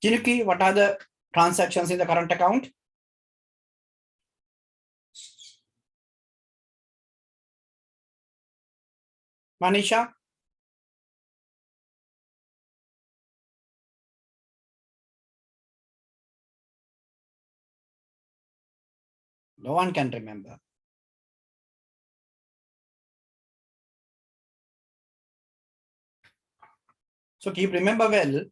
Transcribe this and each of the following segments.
Chinuki, what are the transactions in the current account? Manisha? No one can remember. So keep remember well.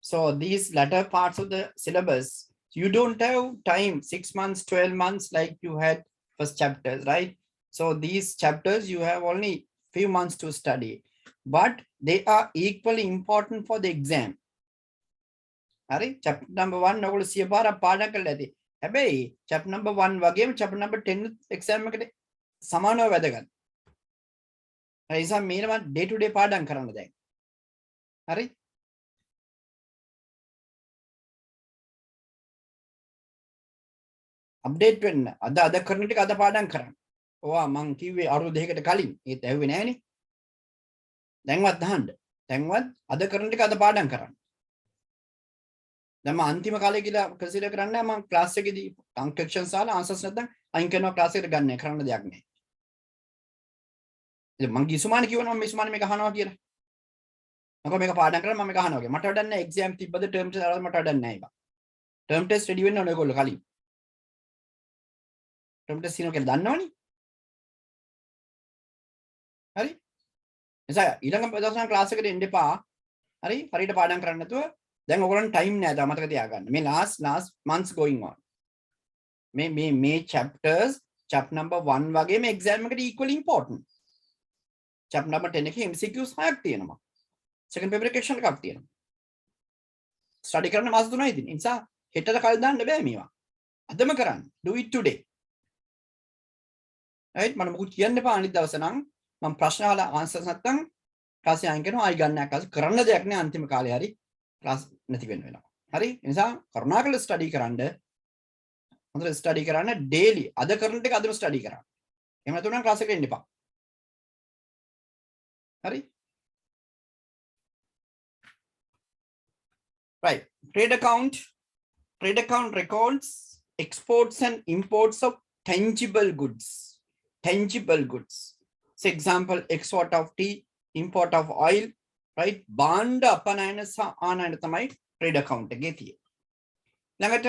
So these latter parts of the syllabus, you don't have time, 6 months, 12 months, like you had first chapters, right? So these chapters, you have only few months to study, but they are equally important for the exam. Right? Chapter number 1, no see about a chapter number 1 wagame, chapter number 10 exam samano wedagan. Isa mean day-to-day padang karana. Right? Update වෙන්න අද කරන ටික අද පාඩම් කරන්න. ඔයා මං කිව්වේ අවුරුදු දෙකකට කලින් ඒත් ඇහුවේ නෑනේ. දැන්වත් අහන්න. දැන්වත් අද කරන ටික අද පාඩම් කරන්න. දැන් මම අන්තිම කාලේ කියලා කන්සිඩර් කරන්නේ නැහැ. මම ක්ලාස් එකේදී කන්කෙක්ෂන්ස් දාලා ආන්සර්ස් නැත්නම් අයින් කරනවා ක්ලාස් එකට ගන්න කරන්න දෙයක් නෑ. ඉතින් මං ගිසුමානේ කිව්වනම් මම ඉසුමානේ මේක අහනවා කියලා. මම මේක පාඩම් කරලා මම මේක අහනවා කියලා. මට වැඩක් නෑ එක්සෑම් තිබ්බද ටර්ම් ටෙස්ට් දාලා මට වැඩක් නෑ ඒක. ටර්ම් ටෙස්ට් රෙඩි වෙන්න ඕනේ ඔයගොල්ලෝ කලින්. ටර්ම් ටෙස්ට් සිනෝ කියලා දන්නවනේ. හරි නිසා ඊළඟ දවසන ක්ලාස් එකට එන්න එපා හරි හරියට පාඩම් කරන්න නැතුව දැන් ඔයගොල්ලන් ටයිම් නෑ තා මතක තියාගන්න මේ last months going on මේ chapters chapter number 1 වගේ මේ exam එකට equally important chapter number 10 එකේ MCQs 6ක් තියෙනවා second paper question එකක් තියෙනවා study කරන්න මාස 3යි තියෙන නිසා හෙටට කල් දාන්න බෑ මේවා අදම කරන්න do it today right මම මොකුත් කියන්න එපා අනිත් දවස නම් මම ප්‍රශ්න අහලා ආන්සර්ස් නැත්තම් ක්ලාස් එක අයින් කරනවා ආයි ගන්න ක්ලාස් කරන්න දෙයක් නෑ අන්තිම කාලේ හරි ක්ලාස් නැති වෙනවා හරි ඒ නිසා කරුණාකරලා ස්ටඩි කරන්න හොඳට ස්ටඩි කරන්න ඩේලි අද කරන ටික අදම ස්ටඩි කරන්න එහෙම නැතුව නම් ක්ලාස් එකට එන්න එපා හරි right trade account records exports and imports of tangible goods so example export of tea import of oil right banda apanayana sa anayana thamai trade account එකේ තියෙන්නේ ළඟට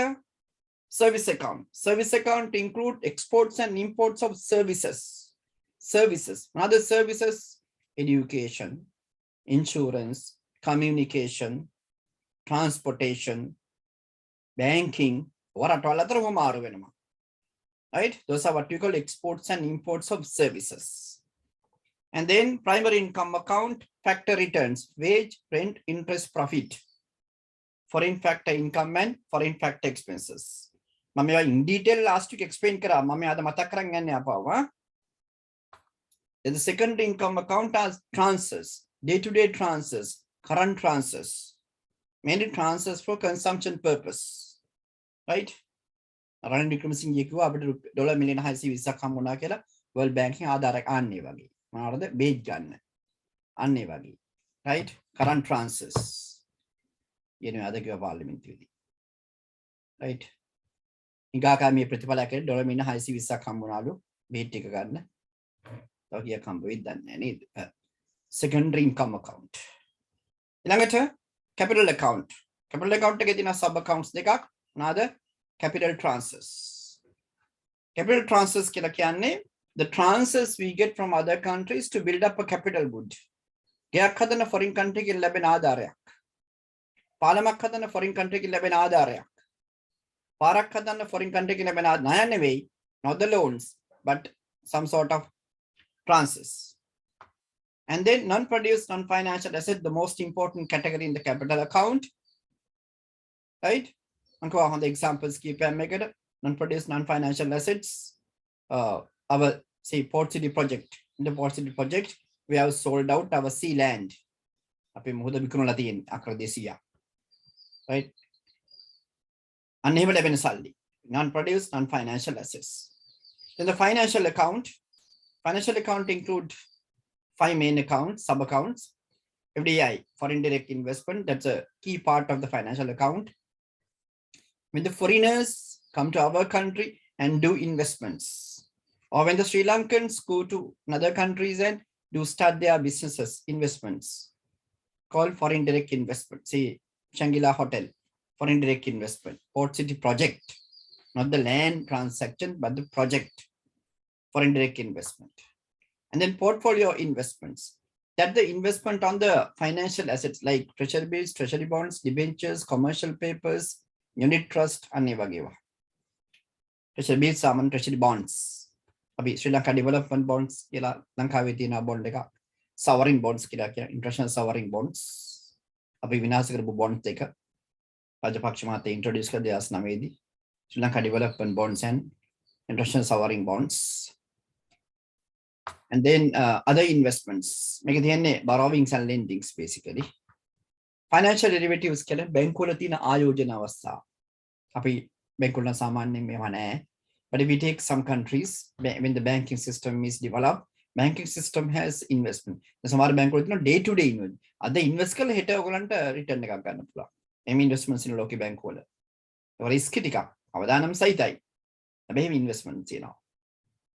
service account include exports and imports of services another services education insurance communication transportation banking වරටවල් අතරම මාරු වෙනවා right those are what we call exports and imports of services and then primary income account factor returns wage rent interest profit foreign factor income and foreign factor expenses මම ඒවා in detail last week explain කරා මම අද මතක් කරන් යන්නේ ආපහු then the secondary income account has transfers day to day transfers current transfers mainly transfers for consumption purpose right Ranil Wickremesinghe කිව්වා අපිට ඩොලර් මිලියන 620ක් හම්බුණා කියලා World Bank එකෙන් ආධාරයක් ආන්නේ වගේ. මොනවාද බේජ් ගන්න. අන්නේ වගේ. right current transfers. යන්නේ අද කිව්වා පාර්ලිමේන්තුවේදී. right ඉගාකාමී ප්‍රතිඵලයක් ඇරෙ ඩොලර් මිලියන 620ක් හම්බුණාලු බේජ් එක ගන්න. තව කීයක් හම්බ වෙයිද දන්නේ නැහැ නේද? secondary income account. ඊළඟට capital account එකේ තියෙන sub accounts දෙකක්. මොනවාද? capital transfers කියලා කියන්නේ the transfers we get from other countries to build up a capital good ගයක් හදන foreign country එකකින් ලැබෙන ආධාරයක් පාලමක් හදන foreign country එකකින් ලැබෙන ආධාරයක් පාරක් හදන foreign country එකකින් ලැබෙන ණය නෙවෙයි not the loans but some sort of transfers and then non-produced non-financial asset the most important category in the capital account right on the examples keep non-produced non-financial assets our say port city project in the port city project we have sold out our sea land ape muhoda bikkunala tiyen akra 200 right unable ලැබෙන සල්ලි non-produced non-financial assets then the financial account include 5 main accounts sub accounts FDI foreign direct investment that's a key part of the financial account when the foreigners come to our country and do investments, or when the Sri Lankans go to another countries and do start their businesses, investments, called foreign direct investment. See, Shangri-La Hotel, foreign direct investment. Port City project, not the land transaction, but the project, foreign direct investment. And then portfolio investments, that the investment on the financial assets like treasury bills, treasury bonds, debentures, commercial papers, unit trust, and evagiva. Treasury bills, saman treasury bonds. Abhi Sri Lanka development bonds kila Lankawe තියෙන bond එක sovereign bonds කියලා කියන international sovereign bonds. අපි විනාශ කරපු bonds එක රාජපක්ෂ මහත්තයා introduce කළ 2009 දී Sri Lanka development bonds and international sovereign bonds. And then other investments. මේක තියෙන්නේ borrowings and lendings basically. Financial derivatives කියලා බැංකුව වල තියෙන ආයෝජන අවස්ථා. අපි බැංකුව වල සාමාන්‍යයෙන් මේවා නැහැ. But if we take some countries, when the banking system is developed, banking system has investment. සමහර බැංකුවල තියෙන day to day investment. අද invest කරලා හෙට ඔයගලන්ට return එකක් ගන්න පුළුවන්. මේ investments in ලෝකේ බැංකුවල. ඒක risk ටිකක්. අවදානම් සහිතයි. හැබැයි investment තියෙනවා.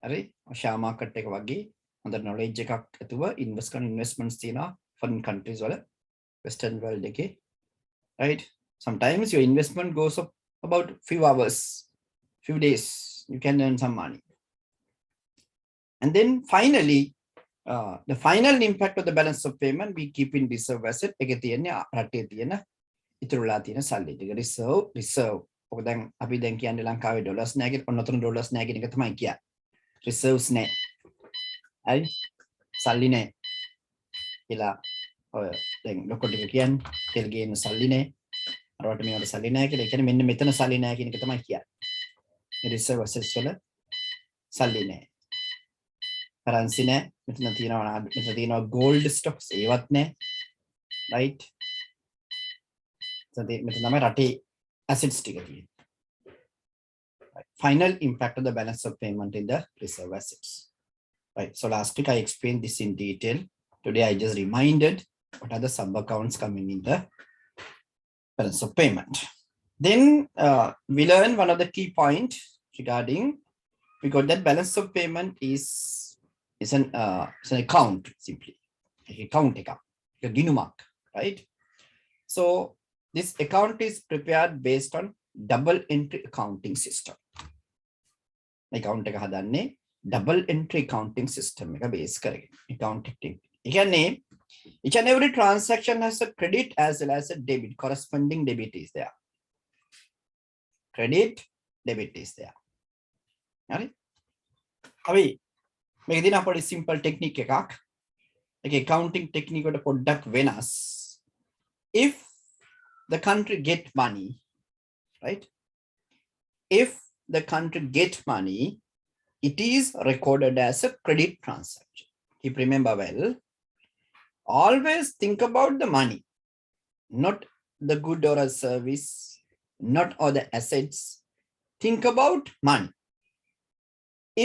හරි? share market එක වගේ හොඳ knowledge එකක් ඇතුව invest කරන investments තියෙනවා foreign countries වල, western world එකේ. Right? Sometimes your investment goes up about few hours, few days. You can earn some money. And then finally, the final impact of the balance of payment, we keep in reserve asset. එක තියෙන්නේ රටේ තියෙන ඉතුරුලා තියෙන සල්ලි ටික reserve. ඔක දැන් අපි දැන් කියන්නේ ලංකාවේ ඩොලර්ස් නැහැ කියලා, ඔන්න ඔතන ඩොලර්ස් නැහැ කියන එක තමයි කියන්නේ. Reserves නැහැ. හරි? සල්ලි නැහැ. කියලා ඔය දැන් ලොකු ටික කියන්නේ තෙල් ගේන සල්ලි නැහැ. අරවට මේවට සල්ලි නැහැ කියලා. ඒ කියන්නේ මෙන්න මෙතන සල්ලි නැහැ කියන එක තමයි කියන්නේ. Reserve assets වල සල්ලි නැහැ. currency නැහැ. මෙතන තියෙනවා gold stocks ඒවත් නැහැ. right? මෙතන තමයි රටේ assets ටික තියෙන්නේ. Final impact of the balance of payment in the reserve assets. Right. So last week I explained this in detail. Today I just reminded what are the sub accounts coming in the balance of payment. Then we learn one of the key points regarding, we got that balance of payment is an account simply, account, a ginumak, right? So this account is prepared based on double entry accounting system. Account එක හදන්නේ double entry accounting system එක base කරගෙන accounting. ඒ කියන්නේ each and every transaction has a credit as well as a debit. Corresponding debit is there. Credit, debit is there. හරි? අපි මේක දින අපේ simple technique එකක්. ඒක accounting technique වලට පොඩ්ඩක් වෙනස්. If the country get money, right? If the country get money, it is recorded as a credit transaction. Keep remember well. Always think about the money, not the good or a service, not all the assets. Think about money.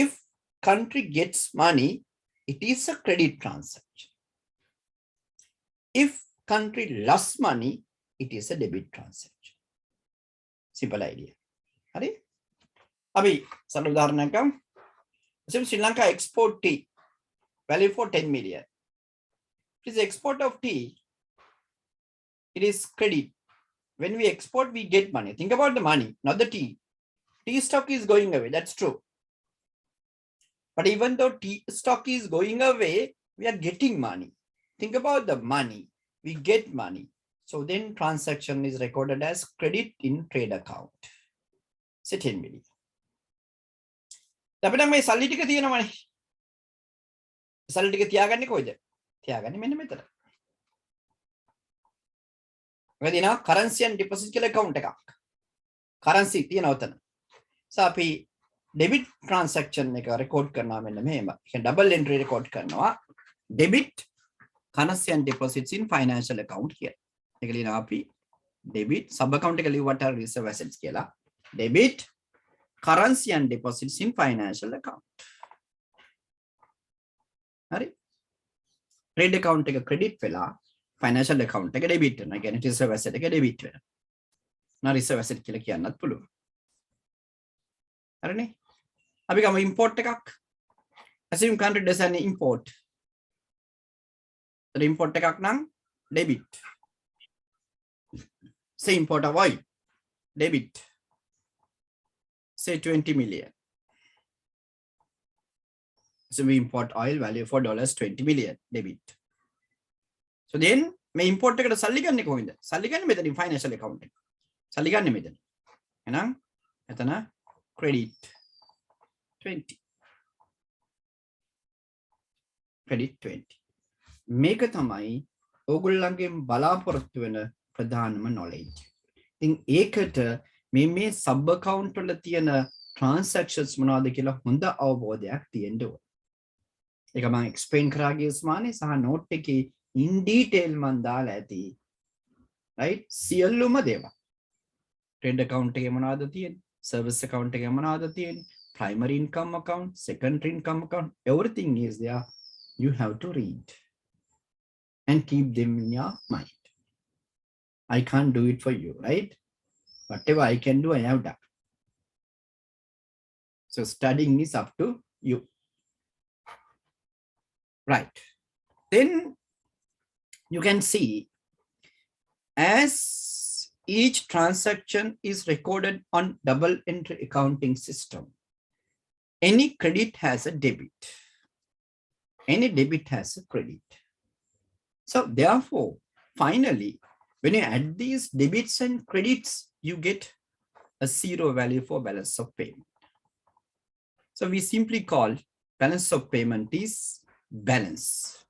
If country gets money, it is a credit transaction. If country lost money, it is a debit transaction. Simple idea. Hari? Abhi, some udaharanaka. Sri Lanka export tea, value for 10 million. It is export of tea. It is credit. When we export, we get money. Think about the money, not the tea. Tea stock is going away. That's true. But even though tea stock is going away, we are getting money. Think about the money. We get money. So then transaction is recorded as credit in trade account. Say 10 million. අපිට මේ සල්ලි ටික තියෙනවනේ. සල්ලි ටික තියාගන්නේ කොයිද? තියාගන්නේ මෙන්න මෙතන. ඔය දිනා currency and deposit කියලා account එකක්. currency තියෙනවා උතන. So අපි debit transaction එක record කරනවා මෙන්න මෙහෙම. ඒ double entry record කරනවා. debit currency and deposits in financial account කියලා. ඒක ලියනවා අපි debit sub account එක ලියුවට reserve assets කියලා. debit currency and deposits in financial account. Hari? Trade account එක credit වෙලා financial account එක debit වෙනවා. කියන්නේ reserve asset එක debit වෙනවා. නා reserve asset කියලා කියන්නත් පුළුවන්. හරිනේ. අපි ගමු import එකක්. assume country does an import. the import එකක් නම් debit. say import of oil, debit. say 20 million. So we import oil value for $20 million, debit. So then මේ import එකට සල්ලි ගන්නේ කොහොමද? සල්ලි ගන්නේ මෙතනින් financial account එක. සල්ලි ගන්නේ මෙතන. එහෙනම් එතන credit 20. credit 20. මේක තමයි ඕගොල්ලන්ගෙන් බලාපොරොත්තු වෙන ප්‍රධානම knowledge. ඉතින් ඒකට මේ sub account වල තියෙන transactions මොනවද කියලා හොඳ අවබෝධයක් තියෙන්න ඕන. ඒක මම explain කරාගේ ස්මානේ සහ note එකේ in detail මන් දාලා ඇති. right? සියලුම දේවල්. trade account එකේ මොනවද තියෙන්නේ? service account එකේ මොනවද තියෙන්නේ? primary income account, secondary income account, everything is there. You have to read and keep them in your mind. I can't do it for you, right? Whatever I can do, I have done. So studying is up to you. Right. Then you can see as each transaction is recorded on double entry accounting system, any credit has a debit. Any debit has a credit. So therefore, finally, when you add these debits and credits, you get a zero value for balance of payment. So we simply call balance of payment is balance,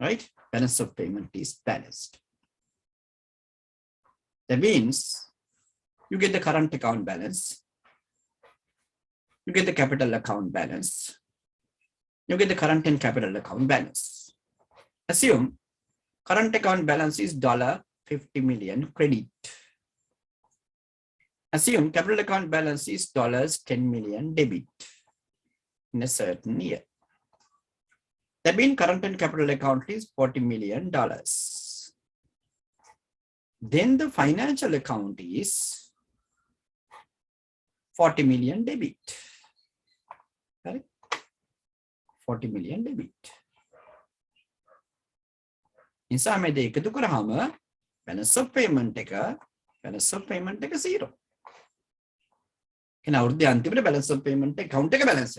right? Balance of payment is balanced. That means you get the current account balance, you get the capital account balance, you get the current and capital account balance. Assume current account balance is $50 million credit. Assume capital account balance is $10 million debit in a certain year. That means current and capital account is $40 million. Then the financial account is $40 million debit. Correct? $40 million debit. නිසා මේ දෙක එකතු කරාම balance of payment එක 0. කියන අවුරුද්දේ අන්තිමට balance of payment account එක balance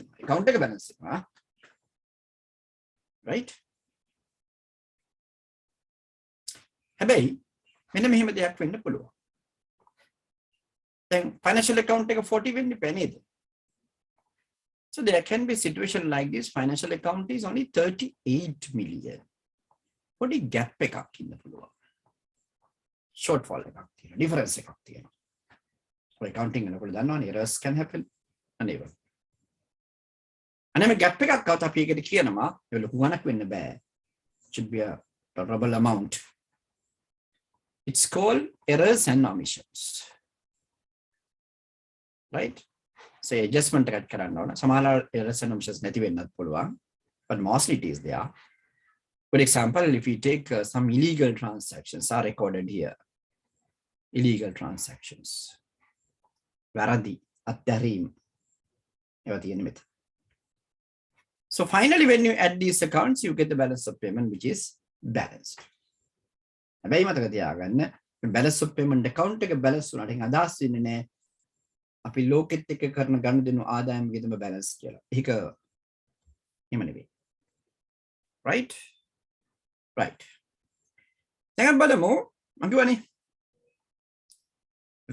වෙනවා. Right? හැබැයි මෙන්න මෙහෙම දෙයක් වෙන්න පුළුවන්. දැන් financial account එක 40 වෙන්න බෑ නේද? So there can be a situation like this. Financial account is only 38 million. පොඩි gap එකක් ඉන්න පුළුවන්. shortfall එකක් තියෙනවා. difference එකක් තියෙනවා. for accounting එනකොට දන්නවනේ errors can happen uneven. අනේ gap එකක් આવත් අපි ඒකට කියනවා ඒ ලොකු ගණක් වෙන්න බෑ. should be a tolerable amount. It's called errors and omissions. Right? So adjustment එකක් කරන්න ඕන. සමහර errors and omissions නැති වෙන්නත් පුළුවන්. But mostly it is there. For example, if we take some illegal transactions are recorded here. Illegal transactions. Varadi, attarim. So finally, when you add these accounts, you get the balance of payment, which is balanced. හැබැයි මතක තියාගන්න balance of payment account එක balance වුණාට අදහස් වෙන්නේ නැහැ අපි ලෝකෙත් එක්ක කරන ගනුදෙනු ආදායම වියදම balance කියලා. ඒක එහෙම නෙවෙයි. Right? Right. දැන් බලමු මම කියවනේ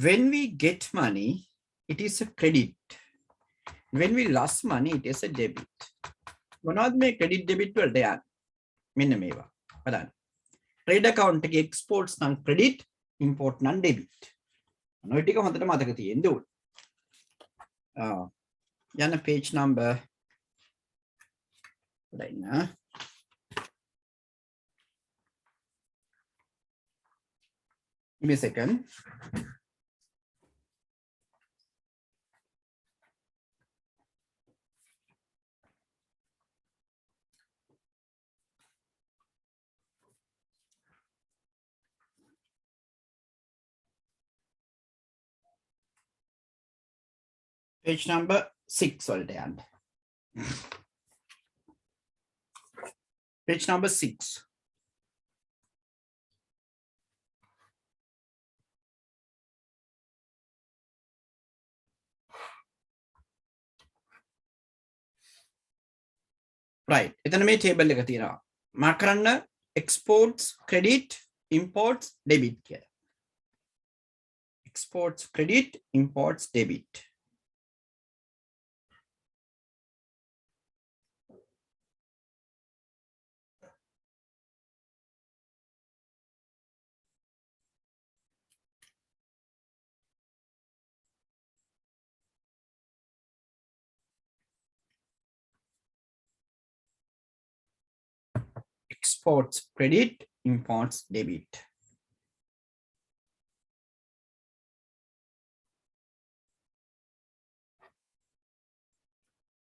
when we get money it is a credit. When we lost money it is a debit. මොනවද මේ credit debit වලට යන්නේ? මෙන්න මේවා. බලන්න. Trade account එකේ exports නම් credit, import නම් debit. ඔය ටික හොඳට මතක තියෙන්න ඕනේ. යන page number බලන්න. Give me a second. page number 6 වලට යන්න. Page number 6. Right. එතන මේ table එක තියෙනවා. මාක් කරන්න exports credit imports debit කියලා. Exports credit imports debit. Exports credit imports debit.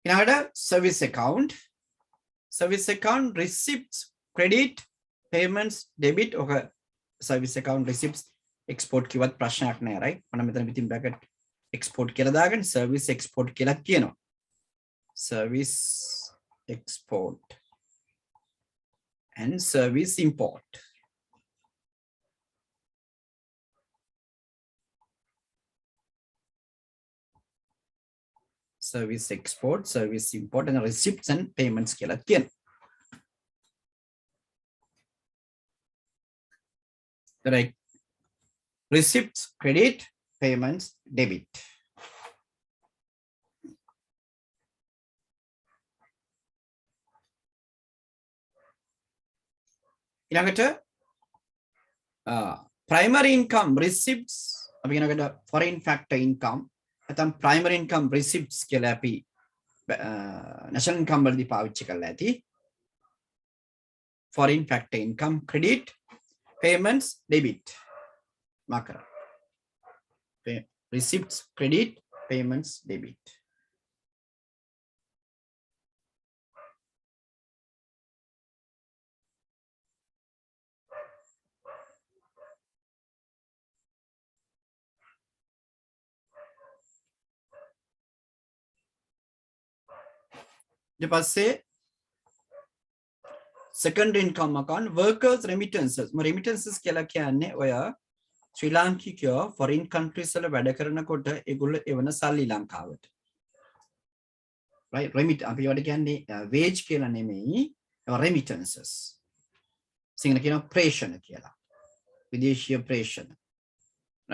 ඊළඟට service account receipts credit payments debit ඔක service account receipts export කිව්වත් ප්‍රශ්නයක් නෑ right මම මෙතන පිටින් bracket export කියලා දාගෙන service export කියලා කියනවා service export and service import. Service export, service import, and receipts and payments කියලා කියන. Right. Receipts, credit, payments, debit. ඊළඟට primary income receipts අපි ඊළඟට foreign factor income නැත්නම් primary income receipts කියලා අපි national income වලදී පාවිච්චි කරලා ඇති foreign factor income credit payments debit mark කරා receipts credit payments debit. ඊට පස්සේ secondary income account workers remittances remittances කියලා කියන්නේ ඔය ශ්‍රී ලාංකිකයෝ foreign countries වල වැඩ කරනකොට ඒගොල්ලෝ එවන සල්ලි ලංකාවට right remit අපි වල කියන්නේ wage කියලා නෙමෙයි remittances සිංහල කියනවා ප්‍රේෂණ කියලා විදේශීය ප්‍රේෂණ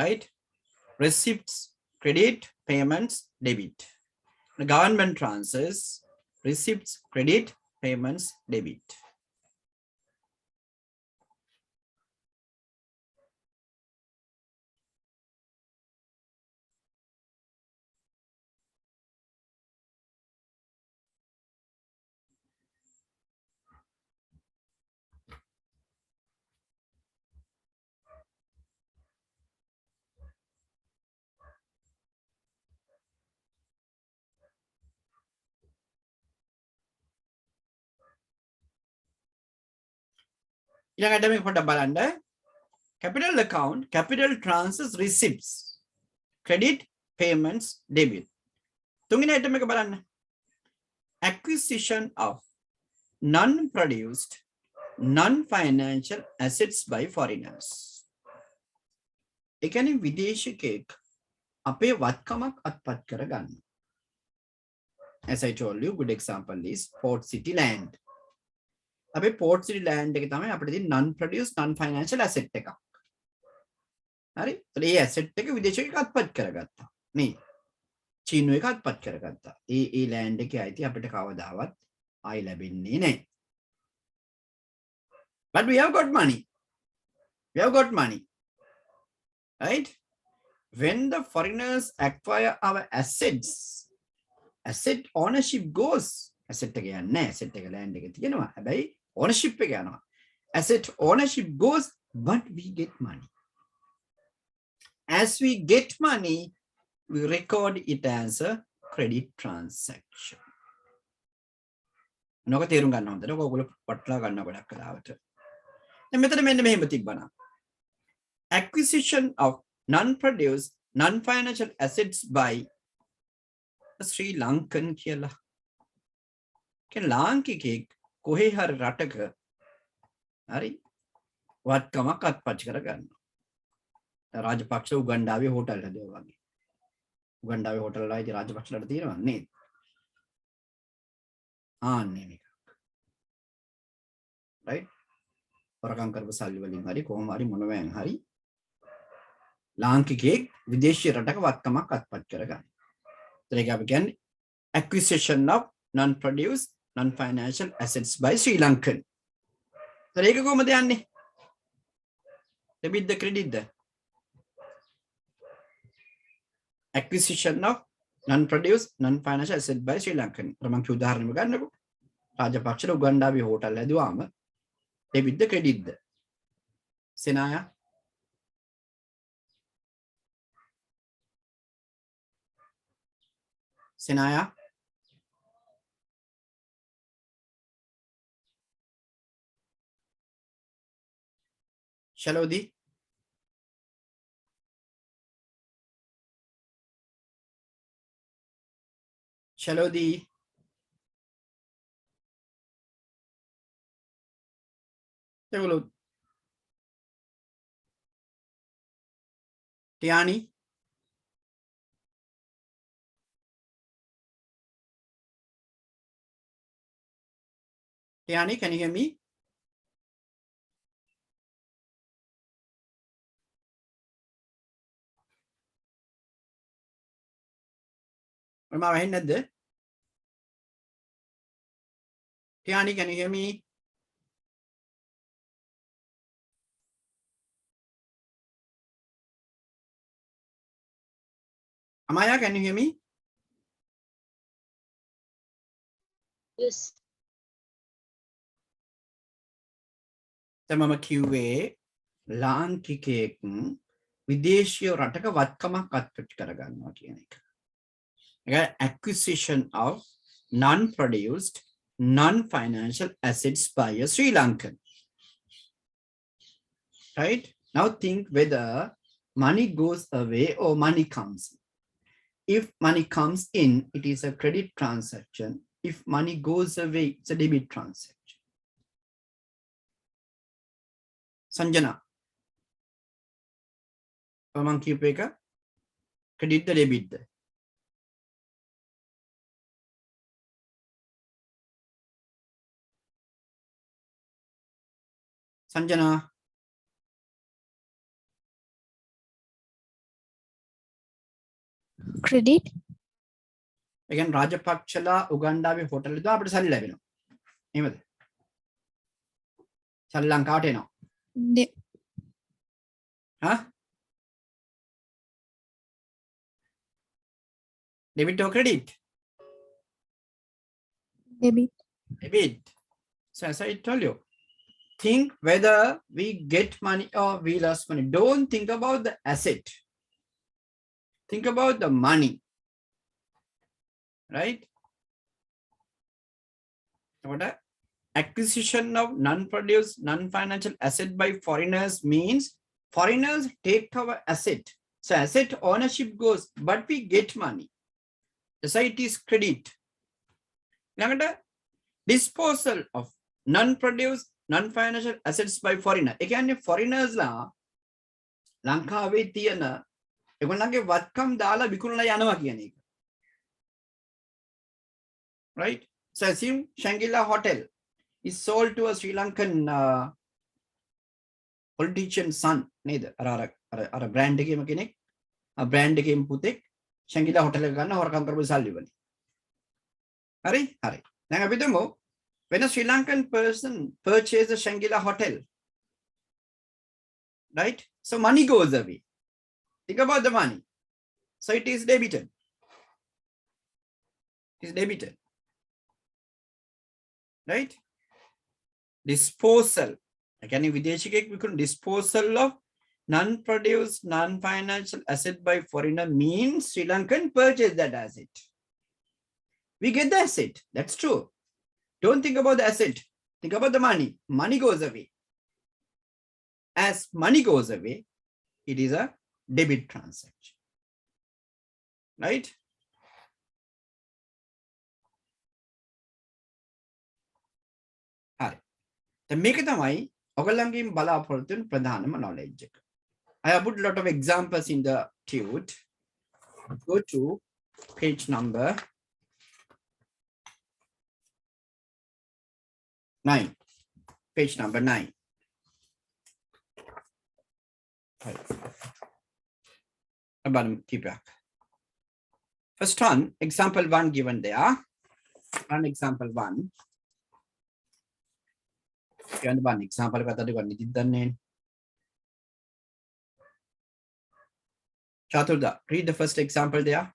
right receipts credit payments debit government transfers receipts credit payments debit. ඊළඟට මේක පොඩ්ඩක් බලන්න capital account capital transfers receipts credit payments debit තුන්වෙනි item එක බලන්න acquisition of non produced non financial assets by foreigners ඒ කියන්නේ විදේශිකයෙක් අපේ වත්කමක් අත්පත් කරගන්න as I told you good example is port city land අපේ port city land එක තමයි අපිට තියෙන non produced non financial asset එකක්. හරි? ඒත් මේ asset එක විදේශයක අත්පත් කරගත්තා. නේ. චීනුවක අත්පත් කරගත්තා. ඒ land එකේ අයිති අපිට කවදාවත් ආයි ලැබෙන්නේ නැහැ. But we have got money. We have got money. Right? When the foreigners acquire our assets, asset ownership goes. Asset එක යන්නේ asset එක land එක තියෙනවා. හැබැයි ownership එක යනවා. Asset ownership goes, but we get money. As we get money, we record it as a credit transaction. නොක තේරුම් ගන්න හොඳට. ඔයගොල්ලෝ පටලවා ගන්න ගොඩක් කලාවට. දැන් මෙතන මෙන්න මෙහෙම තිබ්බනම්. Acquisition of non-produced, non-financial assets by Sri Lankan කියලා. කියන්නේ ලාංකිකයෙක් කොහේ හරි රටක හරි වත්කමක් අත්පත් කර ගන්නවා. රාජපක්ෂ උගන්ඩාවේ හෝටල් හදුවා වගේ. උගන්ඩාවේ හෝටල් වල ඉතින් රාජපක්ෂලට තියෙනවා නේද? ආන්නේ මේක. right? හොරකම් කරපු සල්ලි වලින් හරි කොහොම හරි මොනවෙන් හරි ලාංකිකයෙක් විදේශීය රටක වත්කමක් අත්පත් කර ගන්න. ඒක අපි කියන්නේ acquisition of non-produced non-financial assets by Sri Lankan. ඒක කොහොමද යන්නේ? debit the credit the acquisition of non-produced non-financial assets by Sri Lankan. මම කිය උදාහරණයක් ගන්නකො. රාජපක්ෂල උගන්ඩාවේ hotel ඇදුවාම debit the credit the Senaya Senaya Shalodi Shalodi Tegulu Tiani Tiani, can you hear me? Am I in there? Tiani, can you hear me? Amaya, can you hear me? Yes. තමම කිව්වේ ලාංකිකයෙක් විදේශීය රටක වත්කමක් අත්පත් කරගන්නවා කියන එක. ඒක acquisition of non-produced non-financial assets by a Sri Lankan. Right? Now think whether money goes away or money comes in. If money comes in, it is a credit transaction. If money goes away, it's a debit transaction. Sanjana. මම කියපු එක credit ද debit ද? Sanjana. Credit. ඒ කියන්නේ රාජපක්ෂලා උගන්ඩාවේ hotel එකේ අපිට සල්ලි ලැබෙනවා. එහෙමද? සල්ලි ලංකාවට එනවා. හා? Debit or credit? Debit. Debit. So as I told you, think whether we get money or we lost money. Don't think about the asset. Think about the money. Right? What acquisition of non-produced non-financial asset by foreigners means foreigners take our asset. So asset ownership goes, but we get money. So it is credit. Disposal of non-produced non-financial assets by foreigner. Again, foreigners la ලංකාවේ තියෙන ඒගොල්ලන්ගේ වත්කම් දාලා විකුණලා යනවා කියන එක. Right? So assume Shangri-La Hotel is sold to a Sri Lankan politician's son. නේද? අර brand එකේම කෙනෙක්. brand එකේම පුතෙක් Shangri-La Hotel එක ගන්න හොරකම් කරපු සල්ලි වලින්. හරි? හරි. දැන් අපි දමු when a Sri Lankan person purchases a Shangri-La Hotel, right? So money goes away. Think about the money. So it is debited. It is debited. Right? Disposal. Again, විදේශිකයෙක් විකුණන disposal of non-produced non-financial asset by foreigner means Sri Lankan purchase that asset. We get the asset. That's true. Don't think about the asset. Think about the money. Money goes away. As money goes away, it is a debit transaction. Right? දැන් මේක තමයි ඔයගොල්ලන්ගෙන් බලාපොරොත්තු වෙන ප්‍රධානම knowledge එක. I have put a lot of examples in the tute. Go to page number 9. Page number 9. Right. Keep back. First one, example 1 given there. Run example 1. Given one example Chaturda, read the first example there.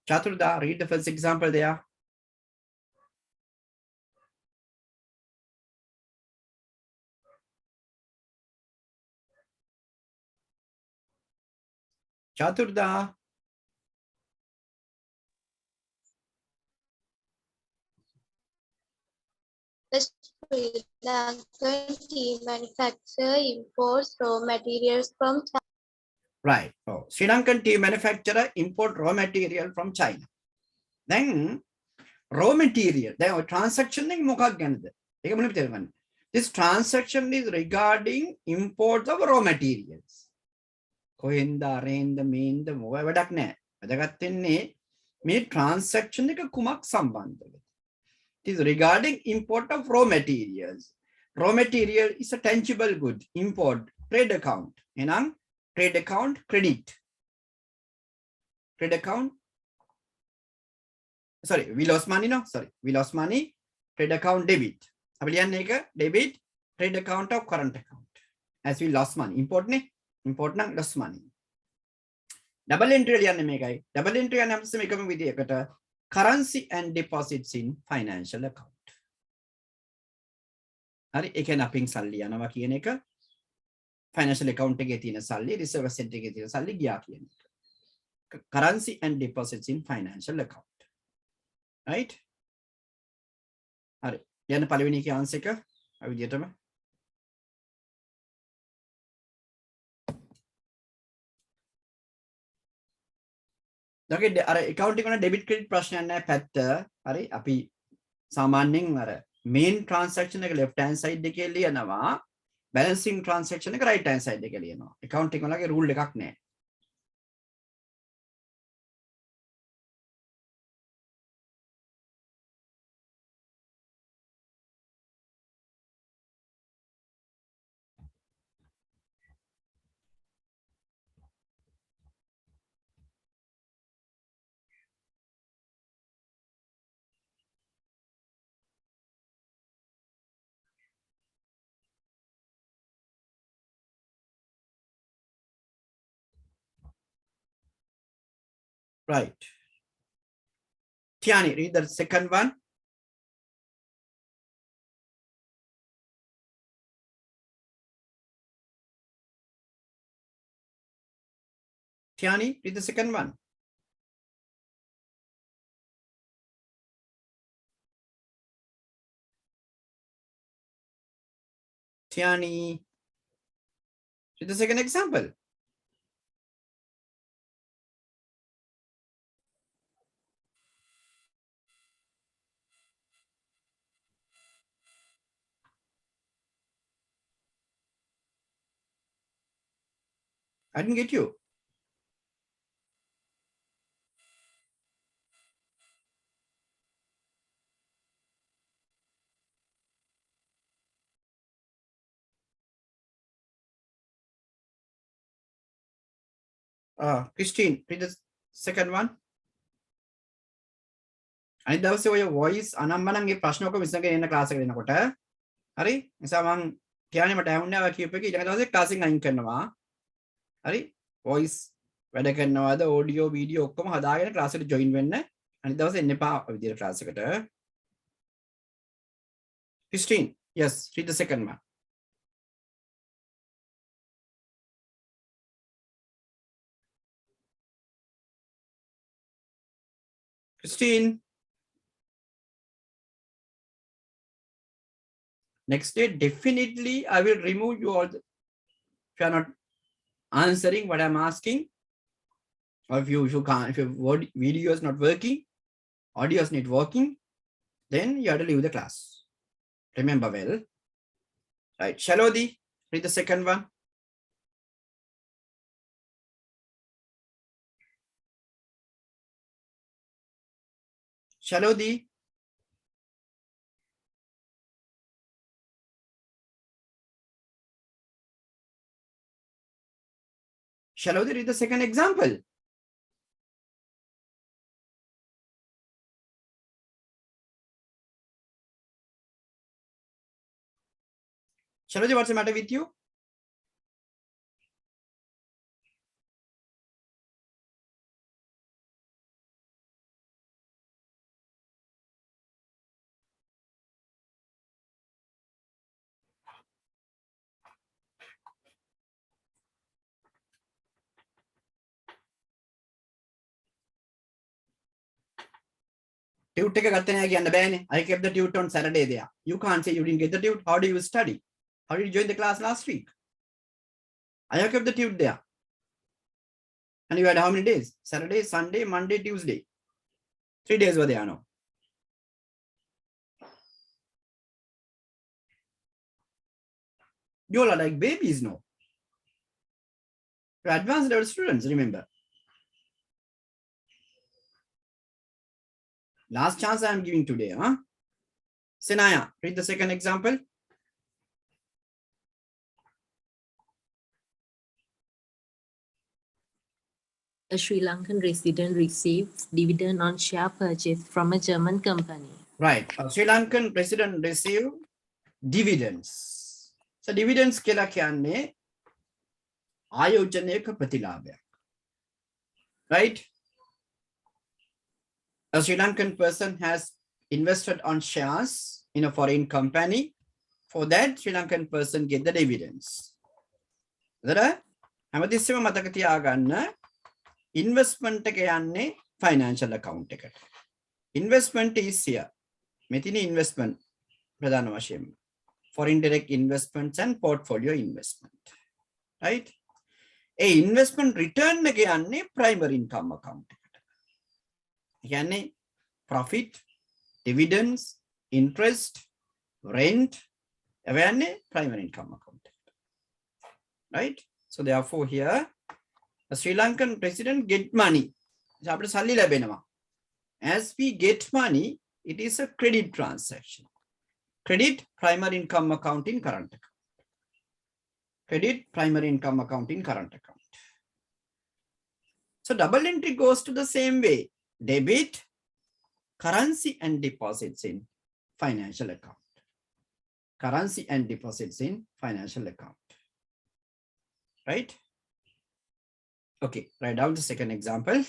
Chaturda, read the first example there. Chaturda. The Sri Lankan tea manufacturer imports raw materials from China. Right. Oh, Sri Lankan tea manufacturer import raw material from China. Then raw material. Then transaction this transaction is regarding imports of raw materials. කොහෙන්ද අරෙන්ද මේන්ද මොකද වැඩක් නැහැ. වැඩගත් වෙන්නේ මේ transaction එක කුමක් සම්බන්ධද? It is regarding import of raw materials. Raw material is a tangible good. Import trade account. එහෙනම් trade account credit. Trade account. Sorry, we lost money no. Sorry, we lost money. Trade account debit. අපි ලියන්නේ එක debit trade account of current account. As we lost money. Import නේ. Import නම් lost money. Double entry ලියන්නේ මේකයි. Double entry යන හැමතිස්සෙම එකම විදියකට currency and deposits in financial account. හරි ඒ කියන්නේ අපින් සල්ලි යනවා කියන එක financial account එකේ තියෙන සල්ලි reserve asset එකේ තියෙන සල්ලි ගියා කියන එක. Currency and deposits in financial account. Right? හරි. යන්න පළවෙනි එකේ answer එක අය විදියටම Okay, අර accounting වල debit credit ප්‍රශ්නයක් නැහැ පැත්ත. හරි අපි සාමාන්‍යයෙන් අර main transaction එක left hand side එකේ ලියනවා balancing transaction එක right hand side එකේ ලියනවා. accounting වලගේ rule එකක් නැහැ. Right. Tiani, read the second one. Tiani, read the second one. Tiani, read the second example. I didn't get you. Christine, read the second one. අනිත් දවසේ ඔය voice අනම්මනන්ගේ ප්‍රශ්න ඔක්කොම විසඳගෙන එන්න ක්ලාස් එකට එනකොට හරි නිසා මම කියන්නේ මට ඇහුන්නේ නැහැ කියප එක ඊළඟ දවසේ ක්ලාස් එකෙන් අයින් කරනවා හරි voice වැඩ කරනවාද audio video ඔක්කොම හදාගෙන ක්ලාස් එකට join වෙන්න අනිත් දවසේ එන්න එපා ඔය විදිහට ක්ලාස් එකට Christine, yes, read the second one. Christine. Next day, definitely I will remove you all if you are not answering what I'm asking. Or if you can't, if your video is not working, audio is not working, then you have to leave the class. Remember well. Right. Shalodi, read the second one. Shalodi. Shalodi, read the second example. Shalodi, what's the matter with you? Tute එක ගත්තේ නැහැ කියන්න බෑනේ. I kept the tute on Saturday there. You can't say you didn't get the tute. How do you study? How did you join the class last week? I have kept the tute there. And you had how many days? Saturday, Sunday, Monday, Tuesday. 3 days were there now. You all are like babies now. You're advanced level students, remember. Last chance I am giving today, huh? Senaya, read the second example. A Sri Lankan resident receives dividend on share purchase from a German company. Right. A Sri Lankan resident received dividends. So dividends කියලා කියන්නේ ආයෝජනයක ප්‍රතිලාභයක්. Right? A Sri Lankan person has invested on shares in a foreign company. For that, Sri Lankan person get the dividends. එතකොට හැමතිස්සෙම මතක තියාගන්න investment එක යන්නේ financial account එකට. Investment is here. මෙතින investment ප්‍රධාන වශයෙන්. Foreign direct investments and portfolio investment. Right? A investment return එක යන්නේ primary income account එකට. කියන්නේ profit, dividends, interest, rent ඒවා යන්නේ primary income account එකට. Right? So therefore here a Sri Lankan resident get money. අපිට සල්ලි ලැබෙනවා. As we get money, it is a credit transaction. Credit primary income account in current account. Credit primary income account in current account. So double entry goes to the same way. Debit, currency and deposits in financial account. Currency and deposits in financial account. Right? Okay, write down the second example.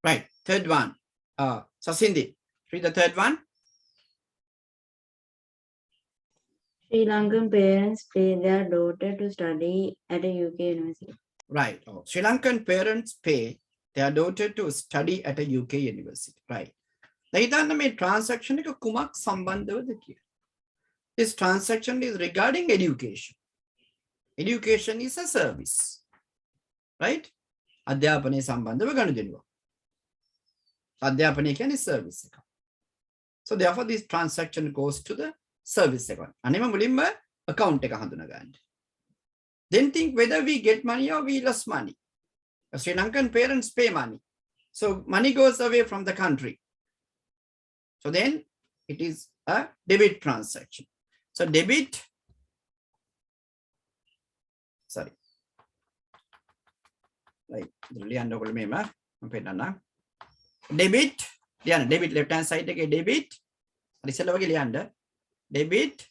Right, third one. Sasindi, read the third one. Sri Lankan parents pay their daughter to study at a UK university. Right. Oh, Sri Lankan parents pay their daughter to study at a UK university. Right. දැන් මේ transaction එක කුමක් සම්බන්ධවද කියලා. This transaction is regarding education. Education is a service. Right? අධ්‍යාපනයේ සම්බන්ධව ගනුදෙනුව. අධ්‍යාපනය කියන්නේ service එක. So therefore this transaction goes to the service account. අනේම මුලින්ම account එක හඳුනා ගන්න. Then think whether we get money or we lose money. Sri Lankan parents pay money. So money goes away from the country. So then it is a debit transaction. So debit, sorry. Right. Debit, debit left hand side debit. Debit,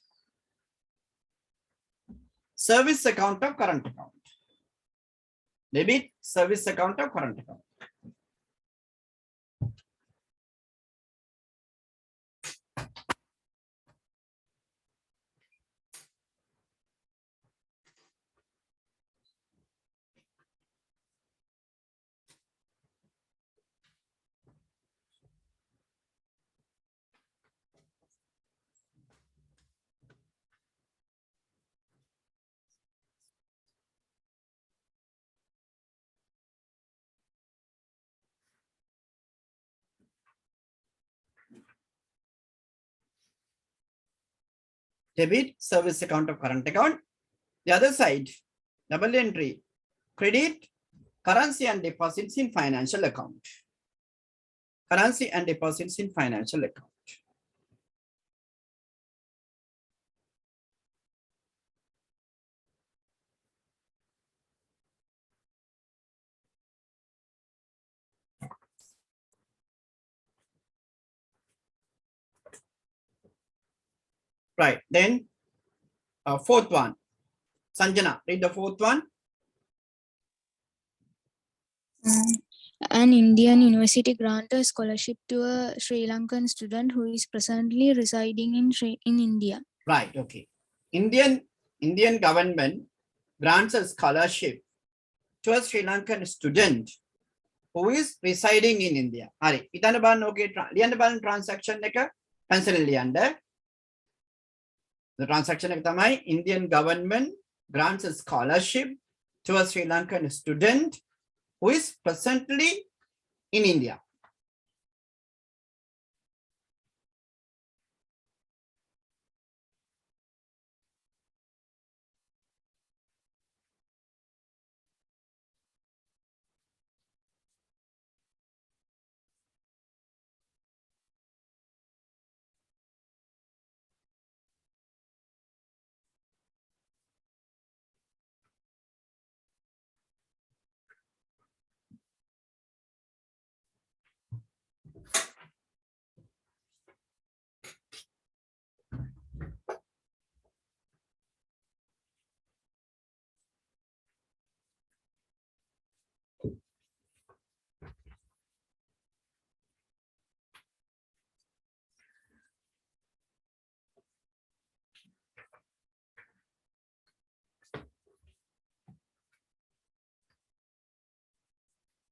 service account of current account. Debit, service account of current account. Debit, service account of current account. The other side, double entry, credit, currency and deposits in financial account. Currency and deposits in financial account. Right, then fourth one. Sanjana, read the fourth one. An Indian university grants a scholarship to a Sri Lankan student who is presently residing in India. Right, okay. Indian government grants a scholarship to a Sri Lankan student who is residing in India. Hari, itana ban okay, transaction neka pencil lianda. The transaction ek tamai Indian government grants a scholarship to a Sri Lankan student who is presently in India.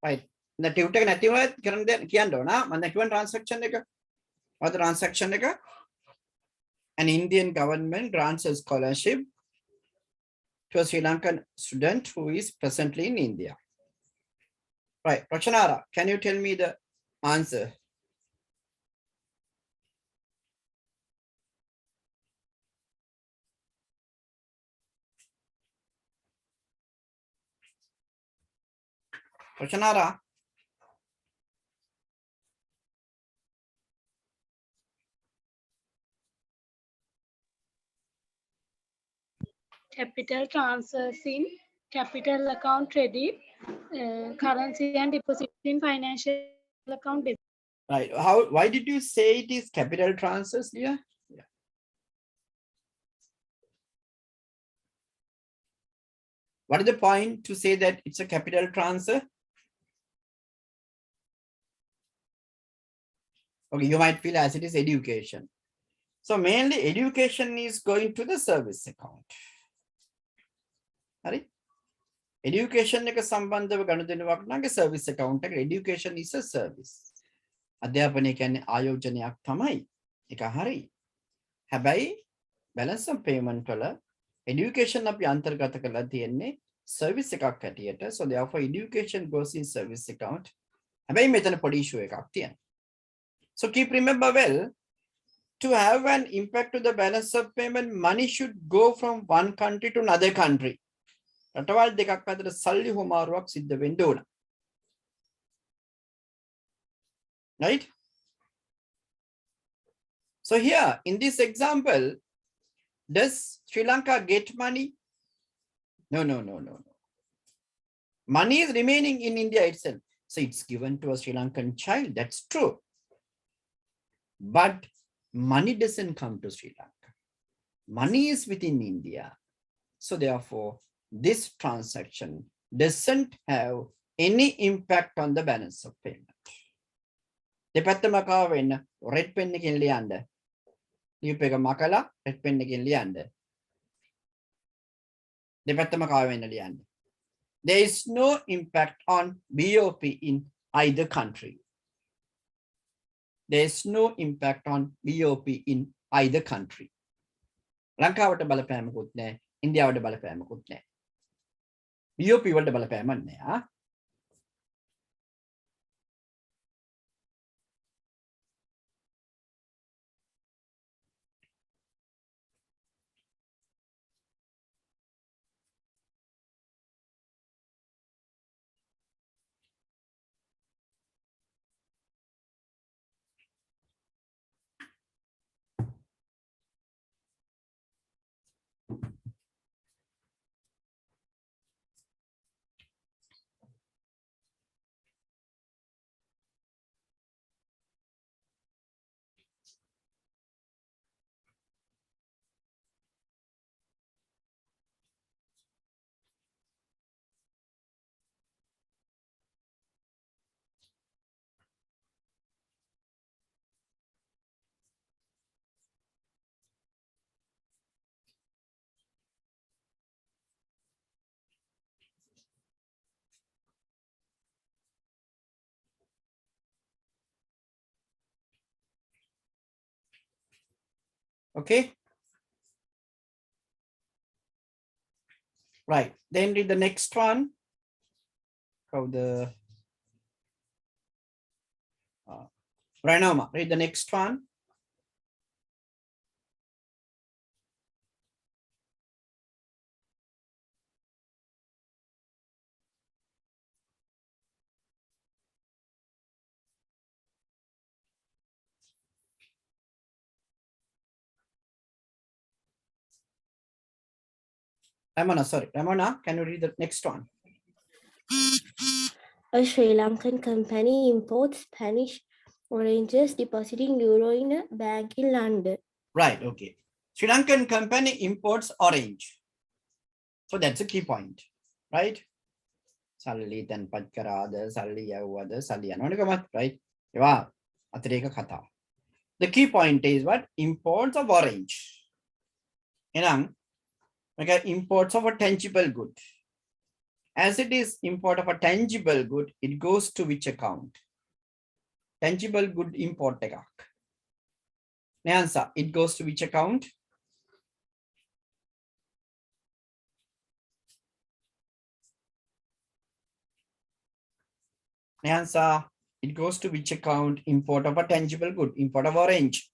Right. The tutor native transaction or the transaction an Indian government grants a scholarship to a Sri Lankan student who is presently in India. Right, Prachanara, can you tell me the answer? Prachanara. Capital transfers in capital account credit, currency and deposits in financial account debit. Right. Why did you say it is capital transfers here? Yeah. What is the point to say that it's a capital transfer? Okay, you might feel as it is education. So mainly education is going to the service account. Right? Education එක සම්බන්ධව ගනුදෙනුවක් නම් service account එක education is a service. අධ්‍යාපනය කියන්නේ ආයෝජනයක් තමයි. ඒක හරි. හැබැයි balance of payment වල education අපි අන්තර්ගත කරලා තියෙන්නේ service එකක් හැටියට. So therefore education goes in service account. හැබැයි මෙතන පොඩි issue එකක් තියෙනවා. So keep remember well, to have an impact to the balance of payment, money should go from one country to another country. රටවල් දෙකක් අතර සල්ලි හොමාරුවක් සිද්ධ වෙන්න ඕන. Right? So here in this example, Does Sri Lanka get money? No, no, no, no, no. Money is remaining in India itself. So it's given to a Sri Lankan child. That's true. But money doesn't come to Sri Lanka. Money is within India. So therefore, this transaction doesn't have any impact on the balance of payment. දෙපැත්තම කාව වෙන්න red pen එකෙන් ලියන්න. ලියුප් එක මකලා red pen එකෙන් ලියන්න. දෙපැත්තම කාව වෙන්න ලියන්න. There is no impact on BOP in either country. There is no impact on BOP in either country. ලංකාවට බලපෑමකුත් නැහැ. ඉන්දියාවට බලපෑමකුත් නැහැ. BOP වලට බලපෑමක් නැහැ. Okay. Right. Then read the next one. How the Ranoma. Read the next one. Ramona, sorry. Ramona, can you read the next one? A Sri Lankan company imports Spanish oranges, depositing euro in a bank in London. Right, okay. Sri Lankan company imports orange. So that's a key point, right? Salli tanpat karada, salli yawada, salli anonikamat, right? Eva, atreka kata. The key point is what? Imports of orange. Okay, imports of a tangible good. As it is import of a tangible good, it goes to which account? Tangible good import එකක්. Answer, it goes to which account? Answer, it goes to which account? Import of a tangible good, import of orange.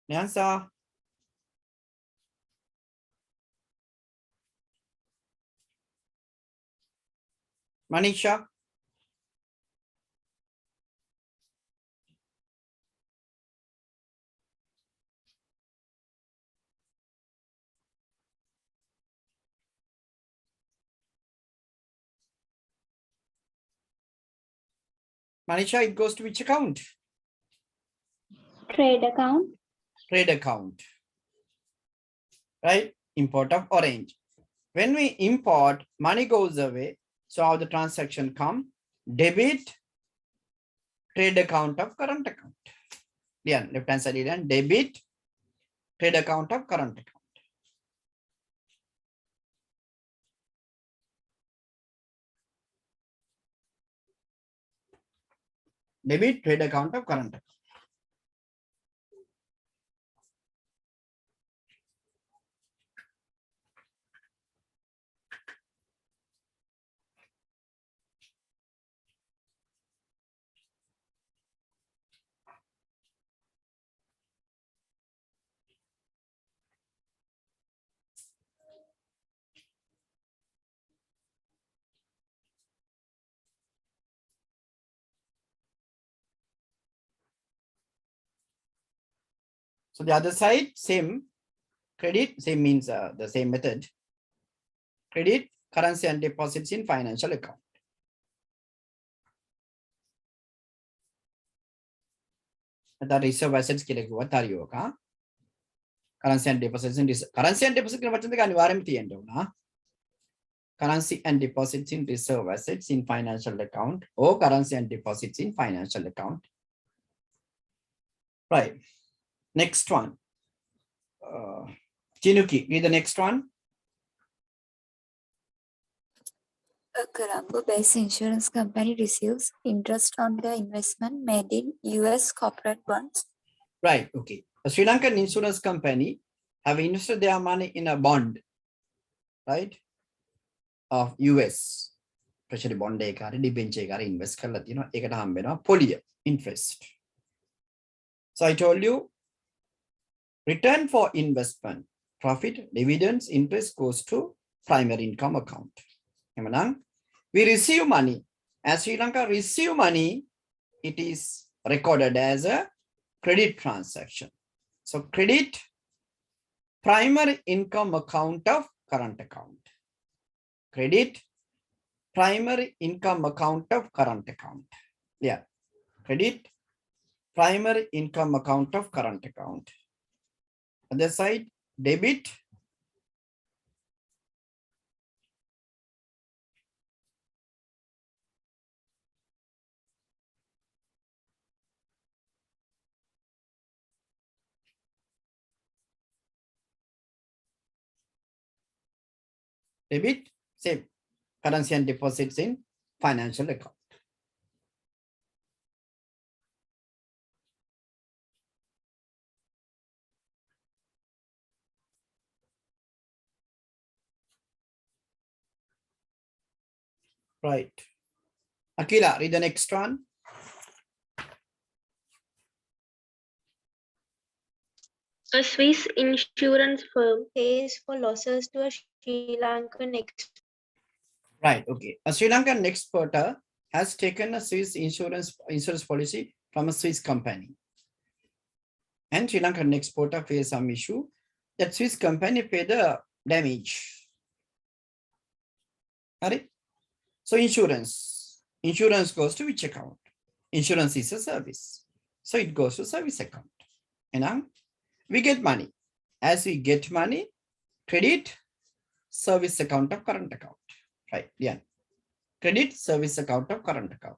Answer. Manisha. Manisha, it goes to which account? Trade account. Trade account. Right? Import of orange. When we import, money goes away. So how the transaction come? Debit, trade account of current account. Yeah, left hand side, yeah, debit, trade account of current account. Debit, trade account of current account. So the other side, same credit, same means the same method. Credit, currency and deposits in financial account. That reserve assets what are you? Currency and deposits in reserve. Currency and deposits in currency and deposits in reserve assets in financial account or currency and deposits in financial account. Right. Next one. Chinuki, read the next one. A Colombo-based insurance company receives interest on the investment made in US corporate bonds. Right, okay. A Sri Lankan insurance company have invested their money in a bond, right, of US. Treasury bond invest poly interest. So I told you, return for investment, profit, dividends, interest goes to primary income account. We receive money. As Sri Lanka receive money, it is recorded as a credit transaction. So credit, primary income account of current account. Credit, primary income account of current account. Yeah. Credit, primary income account of current account. Other side, debit, debit, same. Currency and deposits in financial account. Right. Akila, read the next one. A Swiss insurance firm pays for losses to a Sri Lankan Right, okay. A Sri Lankan exporter has taken a Swiss insurance policy from a Swiss company. And Sri Lankan exporter faced some issue that Swiss company paid the damage. Right? So insurance goes to which account? Insurance is a service. So it goes to service account. And we get money. As we get money, credit, service account of current account. Right, yeah. Credit, service account of current account.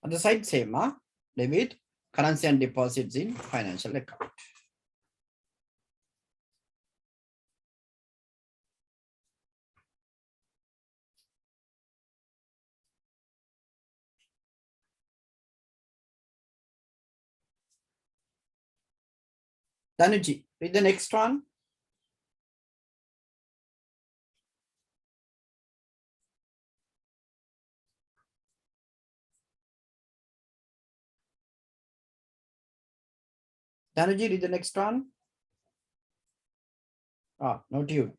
On the side, same, debit, currency and deposits in financial account. Danuji, read the next one. Danuji, read the next one. Ah, no tune.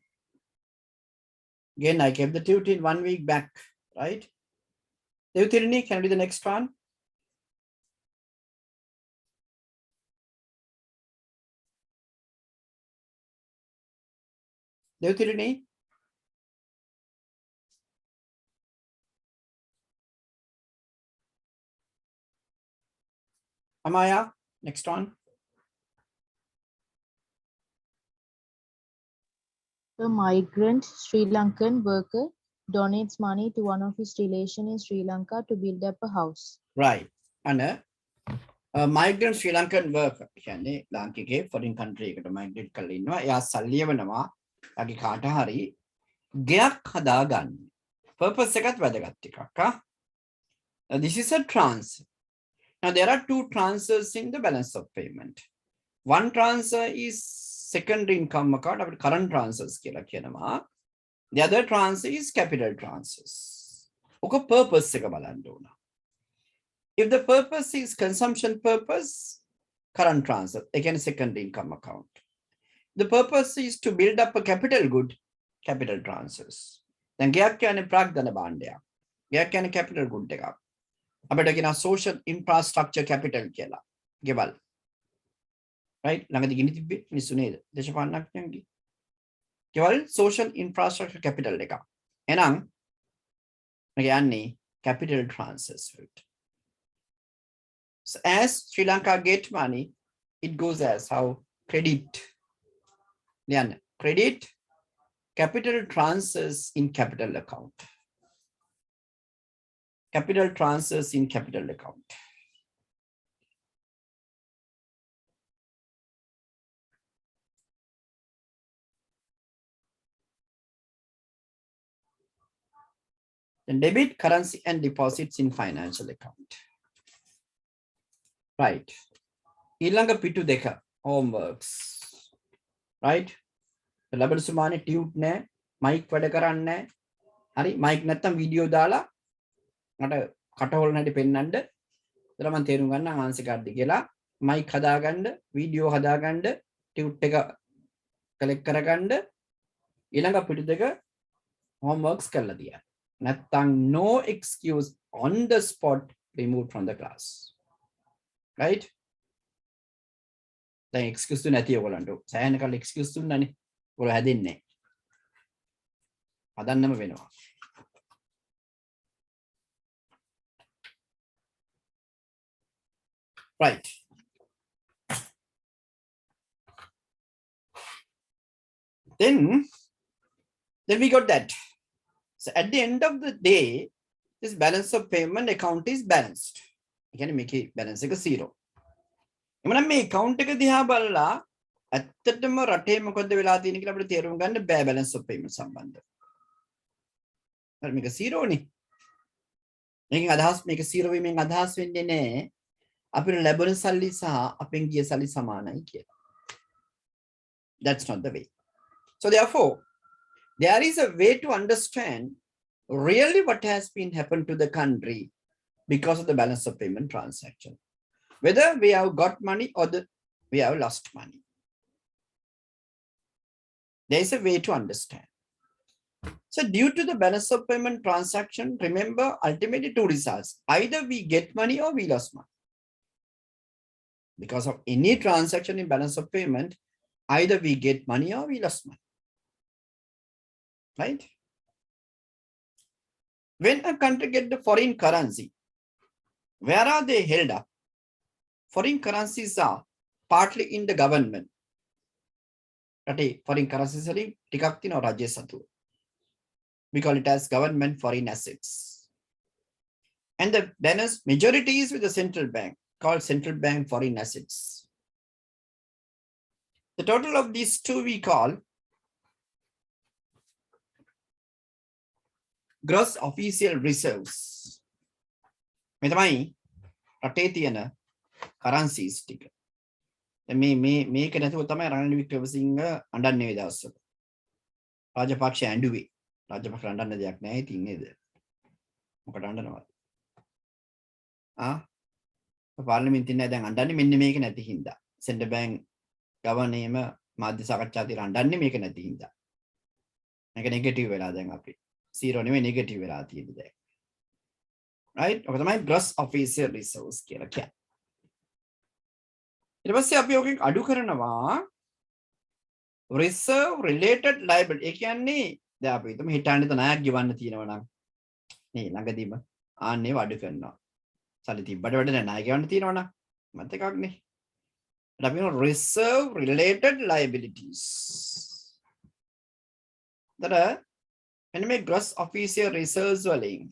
Again, I gave the tune 1 week back, right? Devtirini, can you read the next one? Devtirini? Amaya, next one. A migrant Sri Lankan worker donates money to one of his relations in Sri Lanka to build up a house. Right. And a migrant Sri Lankan worker, Lankike, foreign country, migrate Kalina, ya Salievanama, Agikata Hari, Geak Hadagan. Purpose sekat wadagattika. Now, this is a transfer. Now, there are two transfers in the balance of payment. One transfer is secondary income account, or current transfers. The other transfer is capital transfers. Okay, purpose. If the purpose is consumption purpose, current transfer, again secondary income account. The purpose is to build up a capital good, capital transfers. Then gap can pragdana bandya. Gap can capital good dega. But again, social infrastructure capital kela. Gebal. Right? Langadi gini tibbe ni suned. Deshapanak nyangi. Gebal social infrastructure capital dega. Enang again capital transfers. So as Sri Lanka get money, it goes as how credit. Then credit, capital transfers in capital account. Capital transfers in capital account. Then debit, currency and deposits in financial account. Right. Ilanga pitu deka homeworks. Right. The level sumane tute ne, mic wada karanne. Hari mic නැත්තම් video දාලා මට කටහොල් නැටි පෙන්නන්න. ඒතර මම තේරුම් ගන්න answer card කියලා mic හදාගන්න, video හදාගන්න, tute එක collect කරගන්න ඊළඟ පිටු දෙක homeworks කරලා තියන්න. නැත්තම් no excuse on the spot removed from the class. Right? දැන් excuse තු නැති ඔයගොල්ලන්ට. සෑහෙන කල් excuse දුන්නානේ. ඔයගොල්ලෝ හැදෙන්නේ නැහැ. හදන්නම වෙනවා. Right. Then we got that. So at the end of the day, this balance of payment account is balanced. You can make it balance like a zero. When I account එක දිහා බලලා ඇත්තටම රටේ මොකද වෙලා තියෙන්නේ කියලා අපිට තේරුම් ගන්න බෑ balance of payment සම්බන්ධ. හරි මේක zero නේ. මේකෙන් අදහස් මේක zero වීමෙන් අදහස් වෙන්නේ නැහැ. අපිට ලැබෙන සල්ලි සහ අපෙන් ගිය සල්ලි සමානයි කියලා. That's not the way. So therefore, there is a way to understand really what has been happened to the country because of the balance of payment transaction. Whether we have got money or we have lost money. There is a way to understand. So due to the balance of payment transaction, remember ultimately two results. Either we get money or we lost money. Because of any transaction in balance of payment, either we get money or we lost money. Right? When a country gets the foreign currency, where are they held up? Foreign currencies are partly in the government. Foreign currencies are ටිකක් තියෙනවා රජය සතුව. We call it as government foreign assets. And the balance majority is with the central bank, called central bank foreign assets. The total of these two we call gross official reserves. මේ තමයි රටේ තියෙන currencies ටික. මේක නැතුව තමයි රනිල් වික්‍රමසිංහ අඬන්නේ මේ දවස්වල. රාජපක්ෂ ඇඬුවේ. රාජපක්ෂ අඬන්න දෙයක් නැහැ ඉතින් නේද? මොකට අඬනවද? පාර්ලිමේන්තුවේ නෑ දැන් අඬන්නේ මෙන්න මේක නැති හින්දා. සෙන්ටර් බැංක් ගවර්නර්ම මාධ්‍ය සාකච්ඡා තියලා අඬන්නේ මේක නැති හින්දා. මේක නෙගටිව් වෙලා දැන් අපි. 0 නෙවෙයි නෙගටිව් වෙලා තියෙන්නේ දැන්. Right? ඔක තමයි gross official reserves කියලා කියන්නේ. ඊට පස්සේ අපි ඔකෙන් අඩු කරනවා reserve related liability. ඒ කියන්නේ දැන් අපි හිතමු හිටාන්නේ ණයක් ගෙවන්න තියෙනවා නම් නේ ළඟදීම ආන්නේ වඩු කරනවා. සල්ලි තිබ්බට වැඩ නැහැ ණය ගෙවන්න තියෙනවා නම් මත් එකක් නේ. ඊට අපි reserve related liabilities. දර මෙන්න මේ gross official reserves වලින්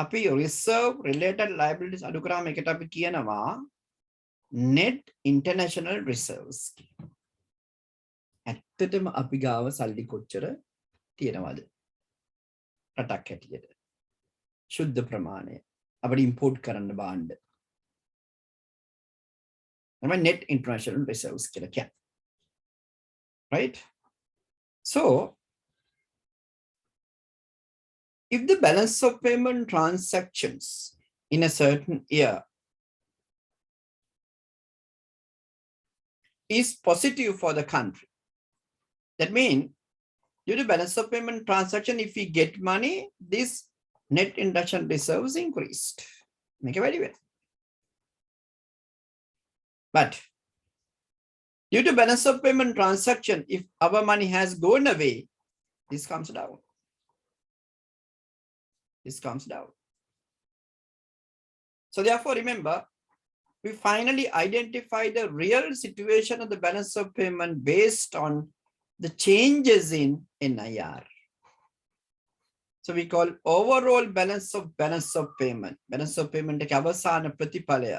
අපි reserve related liabilities අඩු කරාම එකට අපි කියනවා net international reserves. ඇත්තටම අපි ගාව සල්ලි කොච්චර තියෙනවද රටක් හැටියට? ශුද්ධ ප්‍රමාණය අපිට import කරන්න බාණ්ඩ. තමයි net international reserves කියලා කියන්නේ. Right? So if the balance of payment transactions in a certain year is positive for the country, that means due to balance of payment transaction, if we get money, this net international reserves increased. Make it very well. But due to balance of payment transaction, if our money has gone away, this comes down. This comes down. So therefore, remember, we finally identify the real situation of the balance of payment based on the changes in NIR. So we call overall balance of payment. Balance of payment එක අවසාන ප්‍රතිඵලය.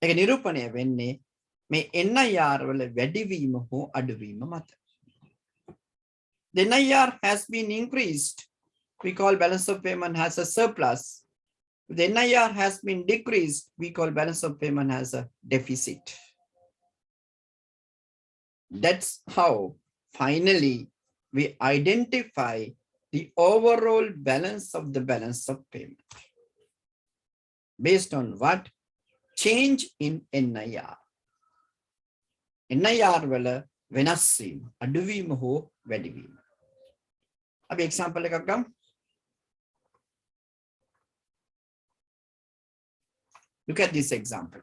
ඒක නිරූපණය වෙන්නේ මේ NIR වල වැඩිවීම හෝ අඩුවීම මත. The NIR has been increased. We call balance of payment has a surplus. If the NIR has been decreased, we call balance of payment has a deficit. That's how finally we identify the overall balance of the balance of payment. Based on what? Change in NIR. NIR වල වෙනස් වීම, අඩුවීම හෝ වැඩිවීම. අපි example එකක් ගමු. Look at this example.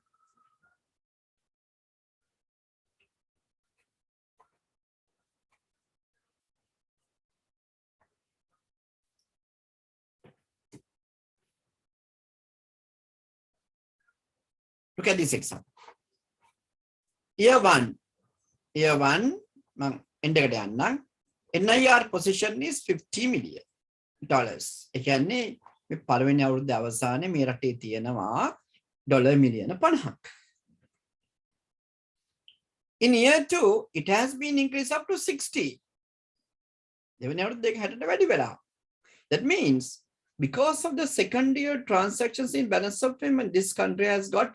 Look at this example. Year one, මම end එකට යන්නම්. NIR position is $50 million. ඒ කියන්නේ මේ පළවෙනි අවුරුද්ද අවසානයේ මේ රටේ තියෙනවා ඩොලර් මිලියන 50ක්. In year 2, it has been increased up to 60. දෙවෙනි අවුරුද්ද එක 60ට වැඩි වෙලා. That means because of the second year transactions in balance of payment, this country has got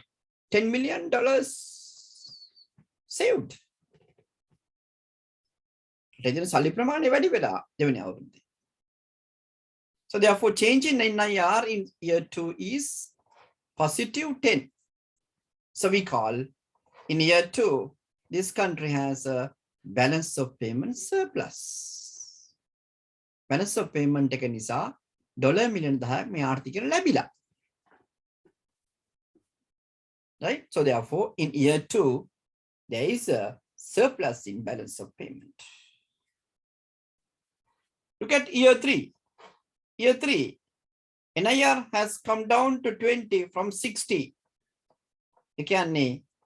$10 million saved. එතන සල්ලි ප්‍රමාණය වැඩි වෙලා දෙවෙනි අවුරුද්දේ. So therefore change in NIR in year 2 is positive 10. So we call in year 2 this country has a balance of payment surplus. Balance of payment එක නිසා dollar මිලියන 10ක් මේ ආර්ථිකයට ලැබිලා. Right? So therefore in year 2 there is a surplus in balance of payment. Look at year 3. Year 3, NIR has come down to 20 from 60. ඒ කියන්නේ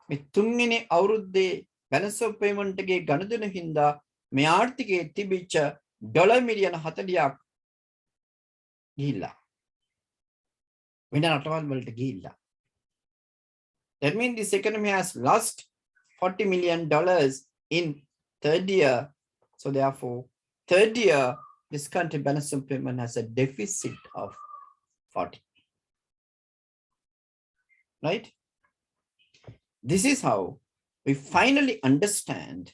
මේ තුන්වෙනි අවුරුද්දේ balance of payment එකේ ගණදෙන හින්දා මේ ආර්ථිකයේ තිබිච්ච ඩොලර් මිලියන 40ක් ගිහිල්ලා. වෙන රටවල් වලට ගිහිල්ලා. That means this economy has lost $40 million in third year. So therefore, third year, this country balance of payment has a deficit of 40. Right? This is how we finally understand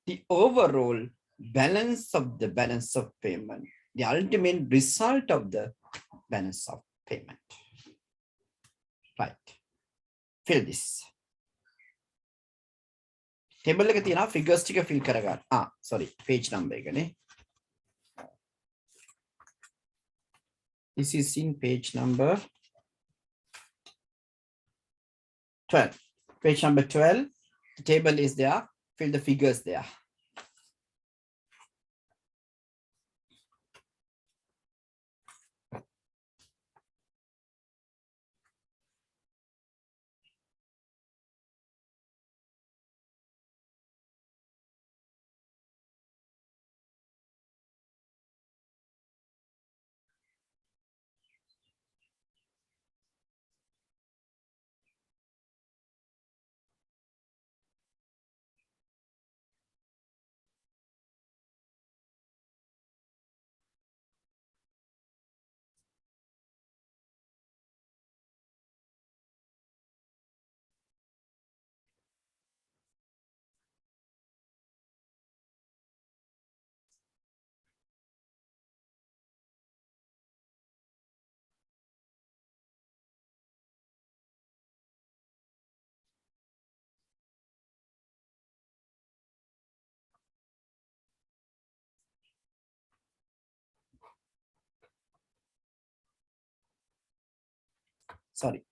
the overall balance of payment, the ultimate result of the balance of payment. Right. Fill this. Table එක තියෙනවා figures ටික fill කරගන්න. Sorry, page number එකනේ. This is in page number 12. Page number 12. The table is there. Fill the figures there. Sorry.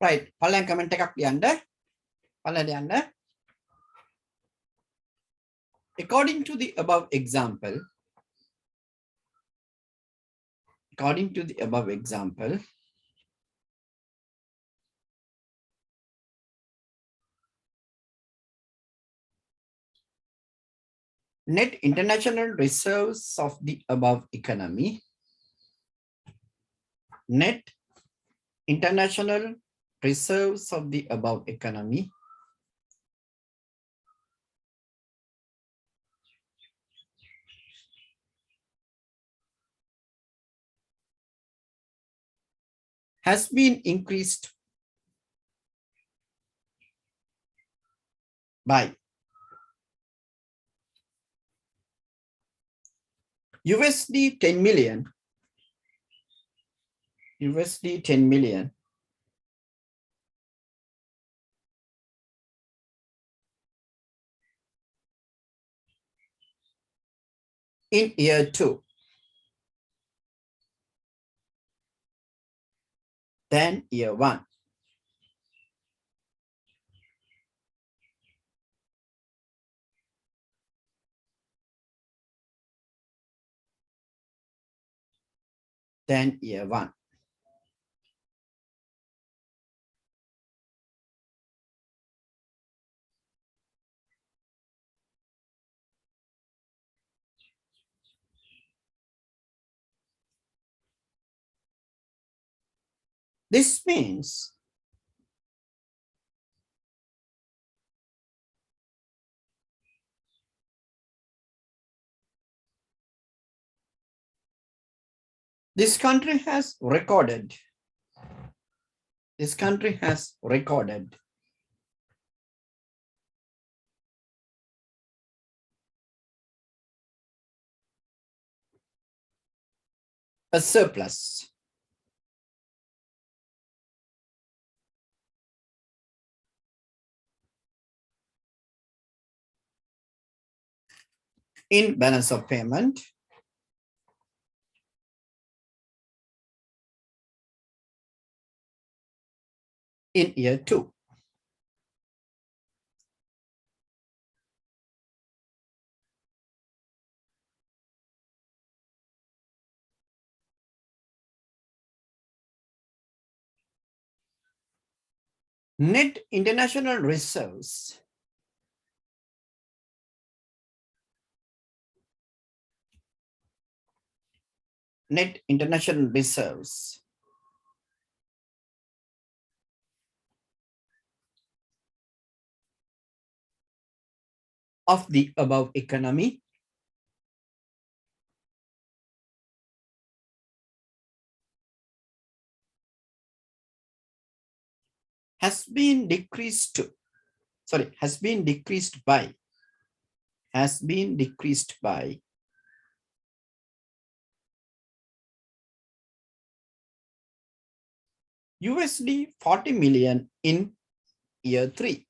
Right. පළයන් comment එකක් ලියන්න. පළයට යන්න. According to the above example, net international reserves of the above economy, net international reserves of the above economy has been increased by USD 10 million, in year 2 than year 1. than year 1. This means this country has recorded a surplus in balance of payment in year 2. Net international reserves of the above economy has been decreased by USD 40 million in year 3.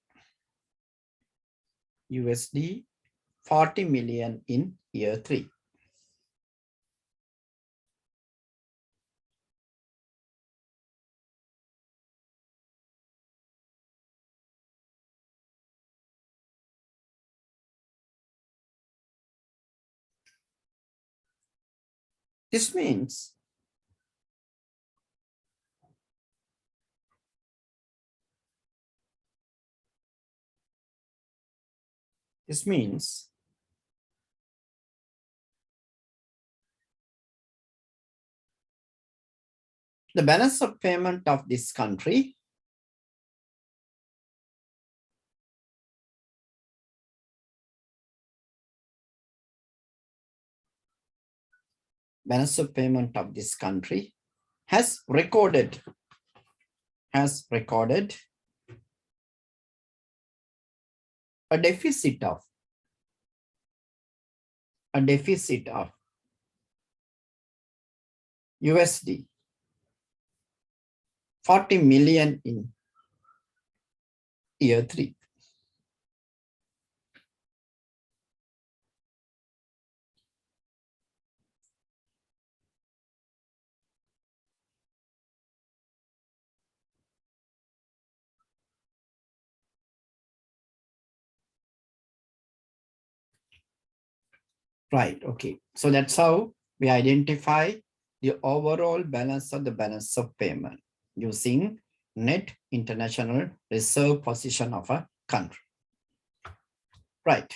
USD 40 million in year 3. This means the balance of payment of this country has recorded a deficit of USD 40 million in year 3. Right, okay. So that's how we identify the overall balance of the balance of payment using net international reserve position of a country. Right.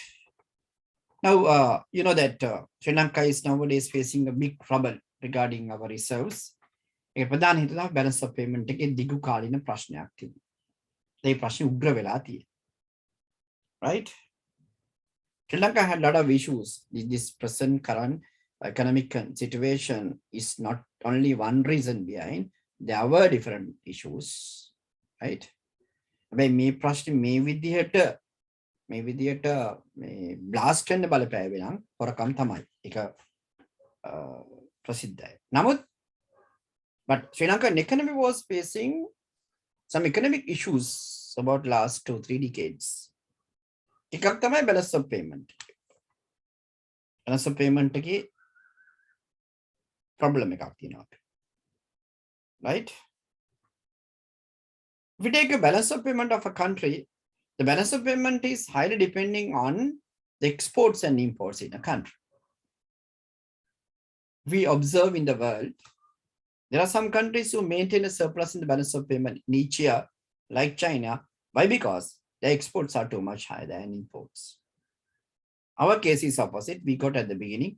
Now, you know that Sri Lanka is nowadays facing a big trouble regarding our reserves. ඒ ප්‍රධාන හිතලා balance of payment එකේ දිගු කාලින ප්‍රශ්නයක් තියෙනවා. ඒ ප්‍රශ්නේ උග්‍ර වෙලා තියෙනවා. Right? Sri Lanka had a lot of issues. This present current economic situation is not only one reason behind. There were different issues, right? හැබැයි මේ ප්‍රශ්නේ මේ විදිහට blast වෙන්න බලපෑවේ නම් හොරකම් තමයි. ඒක ප්‍රසිද්ධයි. නමුත් but Sri Lankan economy was facing some economic issues about last 2-3 decades. එකක් තමයි balance of payment. Balance of payment එකේ problem එකක් තියෙනවා. Right? If we take a balance of payment of a country, the balance of payment is highly depending on the exports and imports in a country. We observe in the world There are some countries who maintain a surplus in the balance of payment in each year, like China. Why? Because their exports are too much higher than imports. Our case is opposite. We got at the beginning,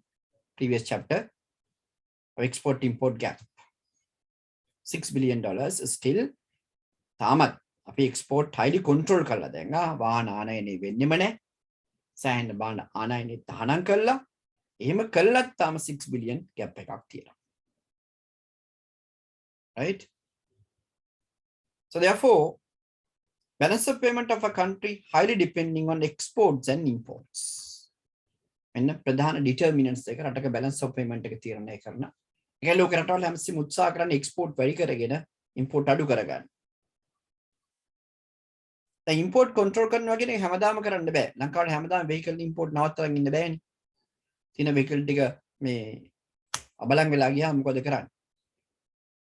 previous chapter, export-import gap. $6 billion is still tamat. අපි export highly control කරලා දැන් වාහන ආනයනේ වෙන්නෙම නැහැ. සෑහෙන බාන ආනයනේ තහනම් කළා. එහෙම කළත් තාම 6 billion gap එකක් තියෙනවා. Right? So therefore, balance of payment of a country highly depending on exports and imports. මෙන්න ප්‍රධාන determinants එක රටක balance of payment එක තීරණය කරන. ඒකයි ලෝක රටවල හැමතිස්සෙම උත්සාහ කරන්නේ export වැඩි කරගෙන import අඩු කරගන්න. දැන් import control කරනවා කියන එක හැමදාම කරන්න බෑ. ලංකාවට හැමදාම vehicle import නවත්තලා ඉන්න බෑනේ. තියෙන vehicle ටික මේ අබලන් වෙලා ගියාම මොකද කරන්නේ?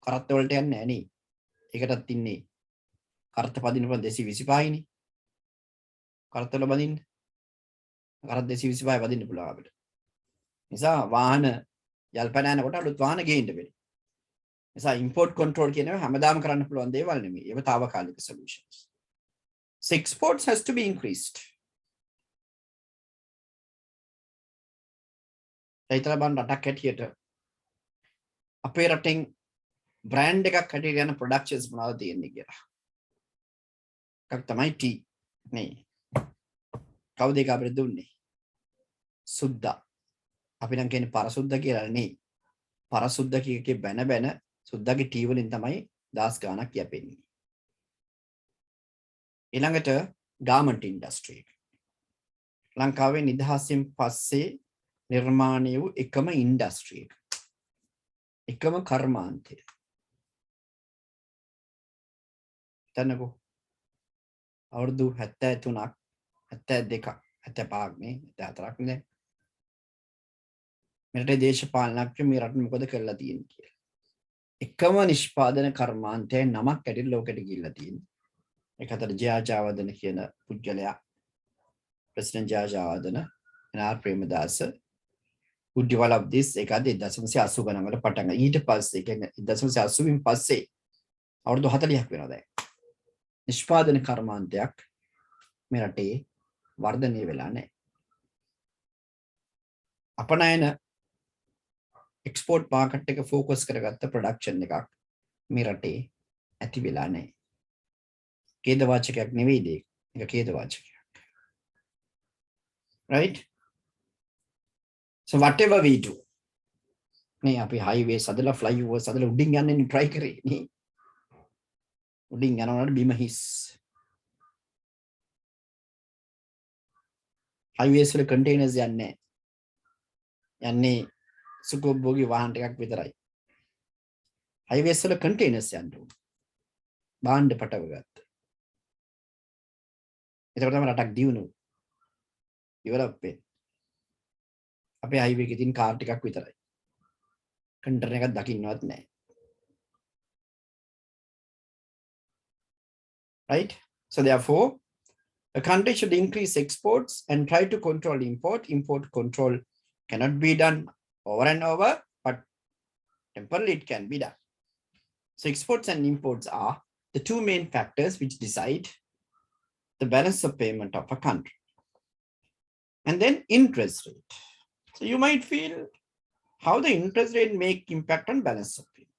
කරත්ත වලට යන්නේ නැහැ නේ. ඒකටත් ඉන්නේ කරත්ත පදිනපන් 225 නේ. කරත්ත වල බදින්න. කරත් 225 වදින්න පුළුවන් අපිට. නිසා වාහන යල්පන යනකොට අලුත් වාහන ගේන්න වෙනවා. නිසා import control කියන එක හැමදාම කරන්න පුළුවන් දේවල් නෙමෙයි. ඒක తాවකාලික solutions. So exports has to be increased. ඒතර බන් රටක් හැටියට අපේ රටෙන් brand එකක් හැටියට යන productions මොනවද තියෙන්නේ කියලා. එකක් තමයි ටී නේ. කවුද ඒක අපිට දුන්නේ? සුද්දා. අපි නම් කියන්නේ පරසුද්දා කියලා නේ. පරසුද්දා කියකේ බැන සුද්දාගේ ටී වලින් තමයි දාස් ගාණක් යැපෙන්නේ. ඊළඟට garment industry. ලංකාවේ නිදහසින් පස්සේ නිර්මාණය වූ එකම industry එක. එකම කර්මාන්තය. තනකෝ අවුරුදු 73ක් 72ක් 75ක් නේ 74ක් නේ. මෙරට දේශපාලනඥයෝ මේ රට මොකද කරලා තියෙන්නේ කියලා. එකම නිෂ්පාදන කර්මාන්තයේ නමක් ඇටින් ලෝකෙට ගිහිල්ලා තියෙන්නේ. ඒක අතර ජයාජාවදන කියන පුද්ගලයා president Jayawardene NR. Premadasa who developed this ඒක අද 1980 ගණන් වල පටන් ගන්න. ඊට පස්සේ කියන්නේ 1980 පස්සේ අවුරුදු 40ක් වෙනවා දැන්. නිෂ්පාදන කර්මාන්තයක් මේ රටේ වර්ධනය වෙලා නැහැ. අපනයන එක්ස්පෝර්ට් මාකට් එක ફોකස් කරගත්ත ප්‍රොඩක්ෂන් එකක් මේ රටේ ඇති වෙලා නැහැ. ඛේදවාචකයක් නෙවෙයි ඒක ඛේදවාචකයක්. Right? So whatever we do, නේ අපි highways හදලා flyovers හදලා උඩින් යන්න try කරේ නේ. උඩින් යනකොට බිම හිස්. highways වල containers යන්නේ යන්නේ සුඛෝභෝගී වාහන ටිකක් විතරයි. highways වල containers යන්න ඕන. බාණ්ඩ පටව ගත්ත. ඒකට තමයි රටක් දියුණු develop වෙන්නේ. අපේ highway එකේ තියෙන කාර් ටිකක් විතරයි. container එකක් දකින්නවත් නැහැ. Right? So therefore, a country should increase exports and try to control import. Import control cannot be done over and over, but temporarily it can be done. So exports and imports are the two main factors which decide the balance of payment of a country. And then interest rate. So you might feel how the interest rate make impact on balance of payment.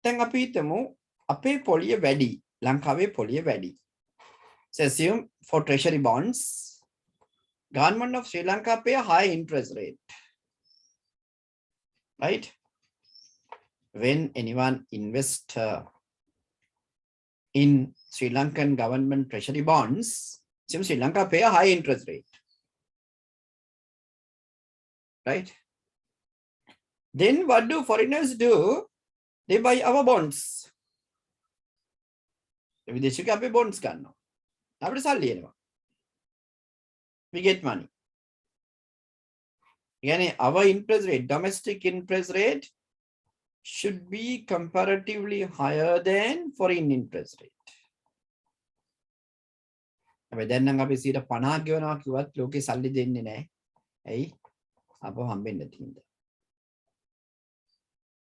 Then අපි හිතමු අපේ පොලිය වැඩි. ලංකාවේ පොලිය වැඩි. So assume for treasury bonds, government of Sri Lanka pay a high interest rate. Right? When anyone invests in Sri Lankan government treasury bonds, Sri Lanka pay a high interest rate. Right? Then what do foreigners do? They buy our bonds. විදේශික අපේ bonds ගන්නවා. අපිට සල්ලි එනවා. We get money. Yani our interest rate, domestic interest rate should be comparatively higher than foreign interest rate. හැබැයි දැන් නම් අපි 50ක් ගෙවනවා කිව්වත් ලෝකේ සල්ලි දෙන්නේ නැහැ. ඇයි? අපව හම්බෙන්න තියෙනවා.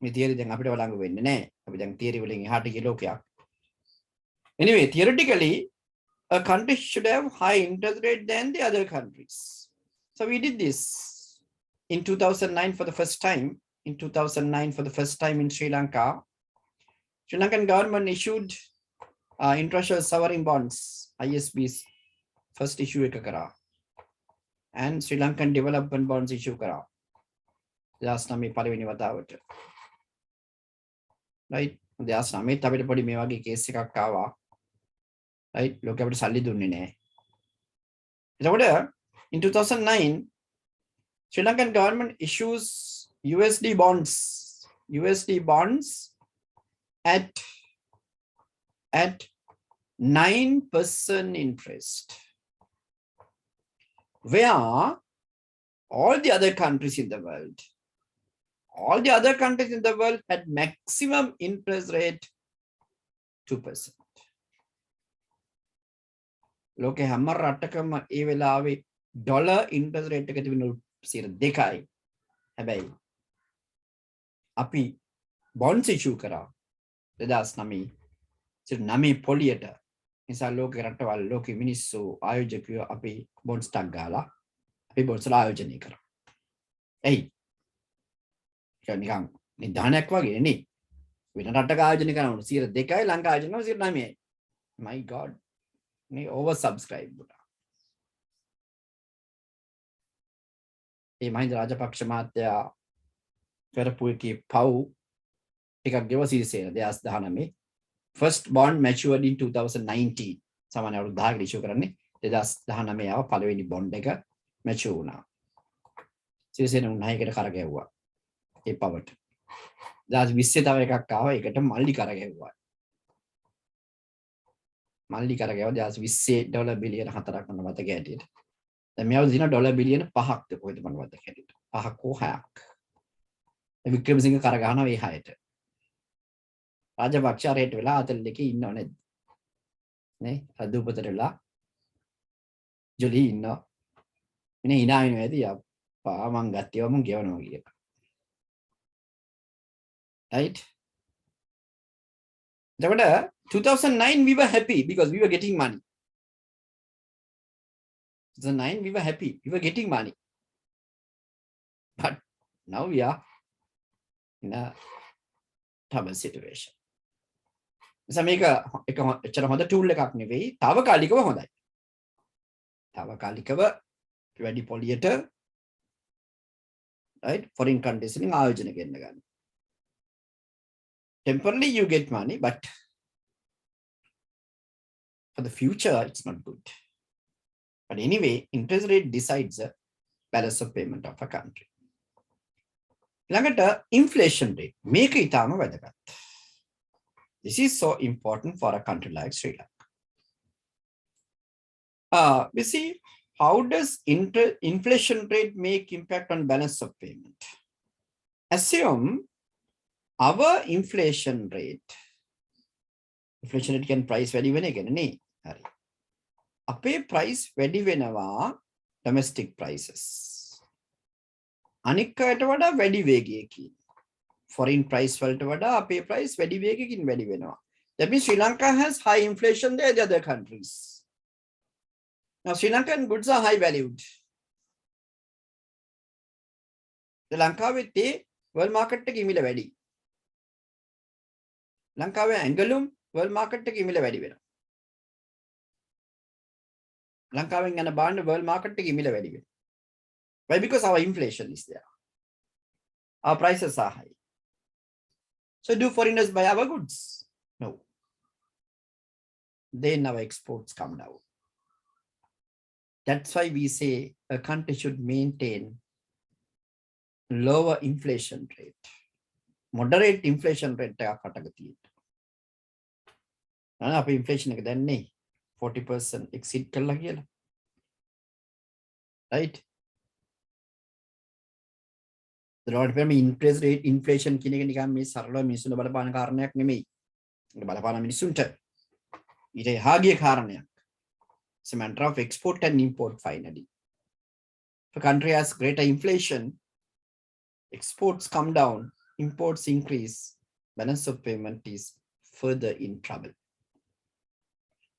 මේ theory දැන් අපිට වළංගු වෙන්නේ නැහැ. අපි දැන් theory වලින් එහාට ගිය ලෝකයක්. Anyway, theoretically, a country should have high interest rate than the other countries. So we did this in 2009 for the first time. In 2009, for the first time in Sri Lanka, Sri Lankan government issued international sovereign bonds, ISBs, first issue එක කරා. And Sri Lankan development bonds issue කරා. 2009 පළවෙනි වතාවට. Right? 2009 අපිට පොඩි මේ වගේ case එකක් ආවා. Right? ලෝකෙ අපිට සල්ලි දුන්නේ නැහැ. එතකොට in 2009, Sri Lankan government issues USD bonds at 9% interest, where all the other countries in the world had maximum interest rate 2%. ලෝකේ හැම රටකම ඒ වෙලාවේ ඩොලර් ඉන්ටරෙස්ට් රේට් එක තිබුණු 2%. හැබැයි අපි bonds issue කරා 2009 පොලියට. නිසා ලෝකේ රටවල් ලෝකේ මිනිස්සු ආයෝජකයෝ අපි bonds ටක් ගාලා අපි bonds වල ආයෝජනය කරා. එයි ඒක නිකන් නිදානයක් වගේ නේ. වෙන රටක ආයෝජනය කරනකොට 2%යි ලංකාව ආයෝජනය කරනවා 9%යි. My god. මේ over subscribe වුණා. ඒ මහින්ද රාජපක්ෂ මහත්තයා කරපු එකේ පව් ටිකක් ගෙව Sirisena 2019. First bond matured in 2019. සාමාන්‍ය අවුරුදු 10කට ඉෂුව කරන්නේ 2019 ආව පළවෙනි බොන්ඩ් එක මැචුර් වුණා. සිරිසේන උන්හයකට කරගැව්වා. ඒ පවට. 2020 තව එකක් ආවා ඒකට මල්ලි කරගැව්වා. මල්ලි කරගැවුවා 2020 ඩොලර් බිලියන 4ක් මම මතක ඇටියට. දැන් මේව දින ඩොලර් බිලියන 5ක්ද කොහෙද මම මතක ඇටියට. 5ක් හෝ 6ක්. වික්‍රමසිංහ කරගහනවා ඒ 6ට. රාජපක්ෂ රේට් වෙලා අතල් එකේ ඉන්නව නේද? නේ? අදුපතට වෙලා ජොලි ඉන්නවා. මිනේ hina වෙනවා ඇති අප්පා මං ගත්තේව මං ගෙවනවා කියලා. Right? එතකොට 2009 we were happy because we were getting money. 2009 we were happy, we were getting money. But now we are in a trouble situation. So මේක එක එච්චර හොඳ tool එකක් නෙවෙයි, తాවකාලිකව හොඳයි. తాවකාලිකව වැඩි පොලියට right foreign countries වලින් ආයෝජන කරන්න ගන්න. Temporarily you get money, but for the future it's not good. But anyway, interest rate decides the balance of payment of a country. ළඟට inflation rate මේක ඊටාම වැදගත්. This is so important for a country like Sri Lanka. We see how does inflation rate make impact on balance of payment. Assume our inflation rate can price වැඩි වෙන එක නේ. හරි. අපේ price වැඩි වෙනවා domestic prices. අනික් අයට වඩා වැඩි වේගයකින්. Foreign price වලට වඩා අපේ price වැඩි වේගයකින් වැඩි වෙනවා. That means Sri Lanka has high inflation than the other countries. Now Sri Lankan goods are high valued. The ලංකාවේ තේ world market එකේ මිල වැඩි. ලංකාවේ ඇඟලුම් world market එකේ මිල වැඩි වෙනවා. ලංකාවෙන් යන බාණ්ඩ world market එකේ මිල වැඩි වෙනවා. Why? Because our inflation is there. Our prices are high. So do foreigners buy our goods? No. Then our exports come down. That's why we say a country should maintain lower inflation rate. Moderate inflation rate එකක් අටක තියෙනවා. අපේ inflation එක දැන් නේ 40% exceed කළා කියලා. Right? ඒකට මේ interest rate inflation කියන එක නිකන් මේ සරලව මිනිස්සුන්ට බලපාන කාරණයක් නෙමෙයි. ඒක බලපාන මිනිස්සුන්ට ඊට එහා ගිය කාරණයක්. It's a matter of export and import finally. If a country has greater inflation, exports come down, imports increase, balance of payment is further in trouble.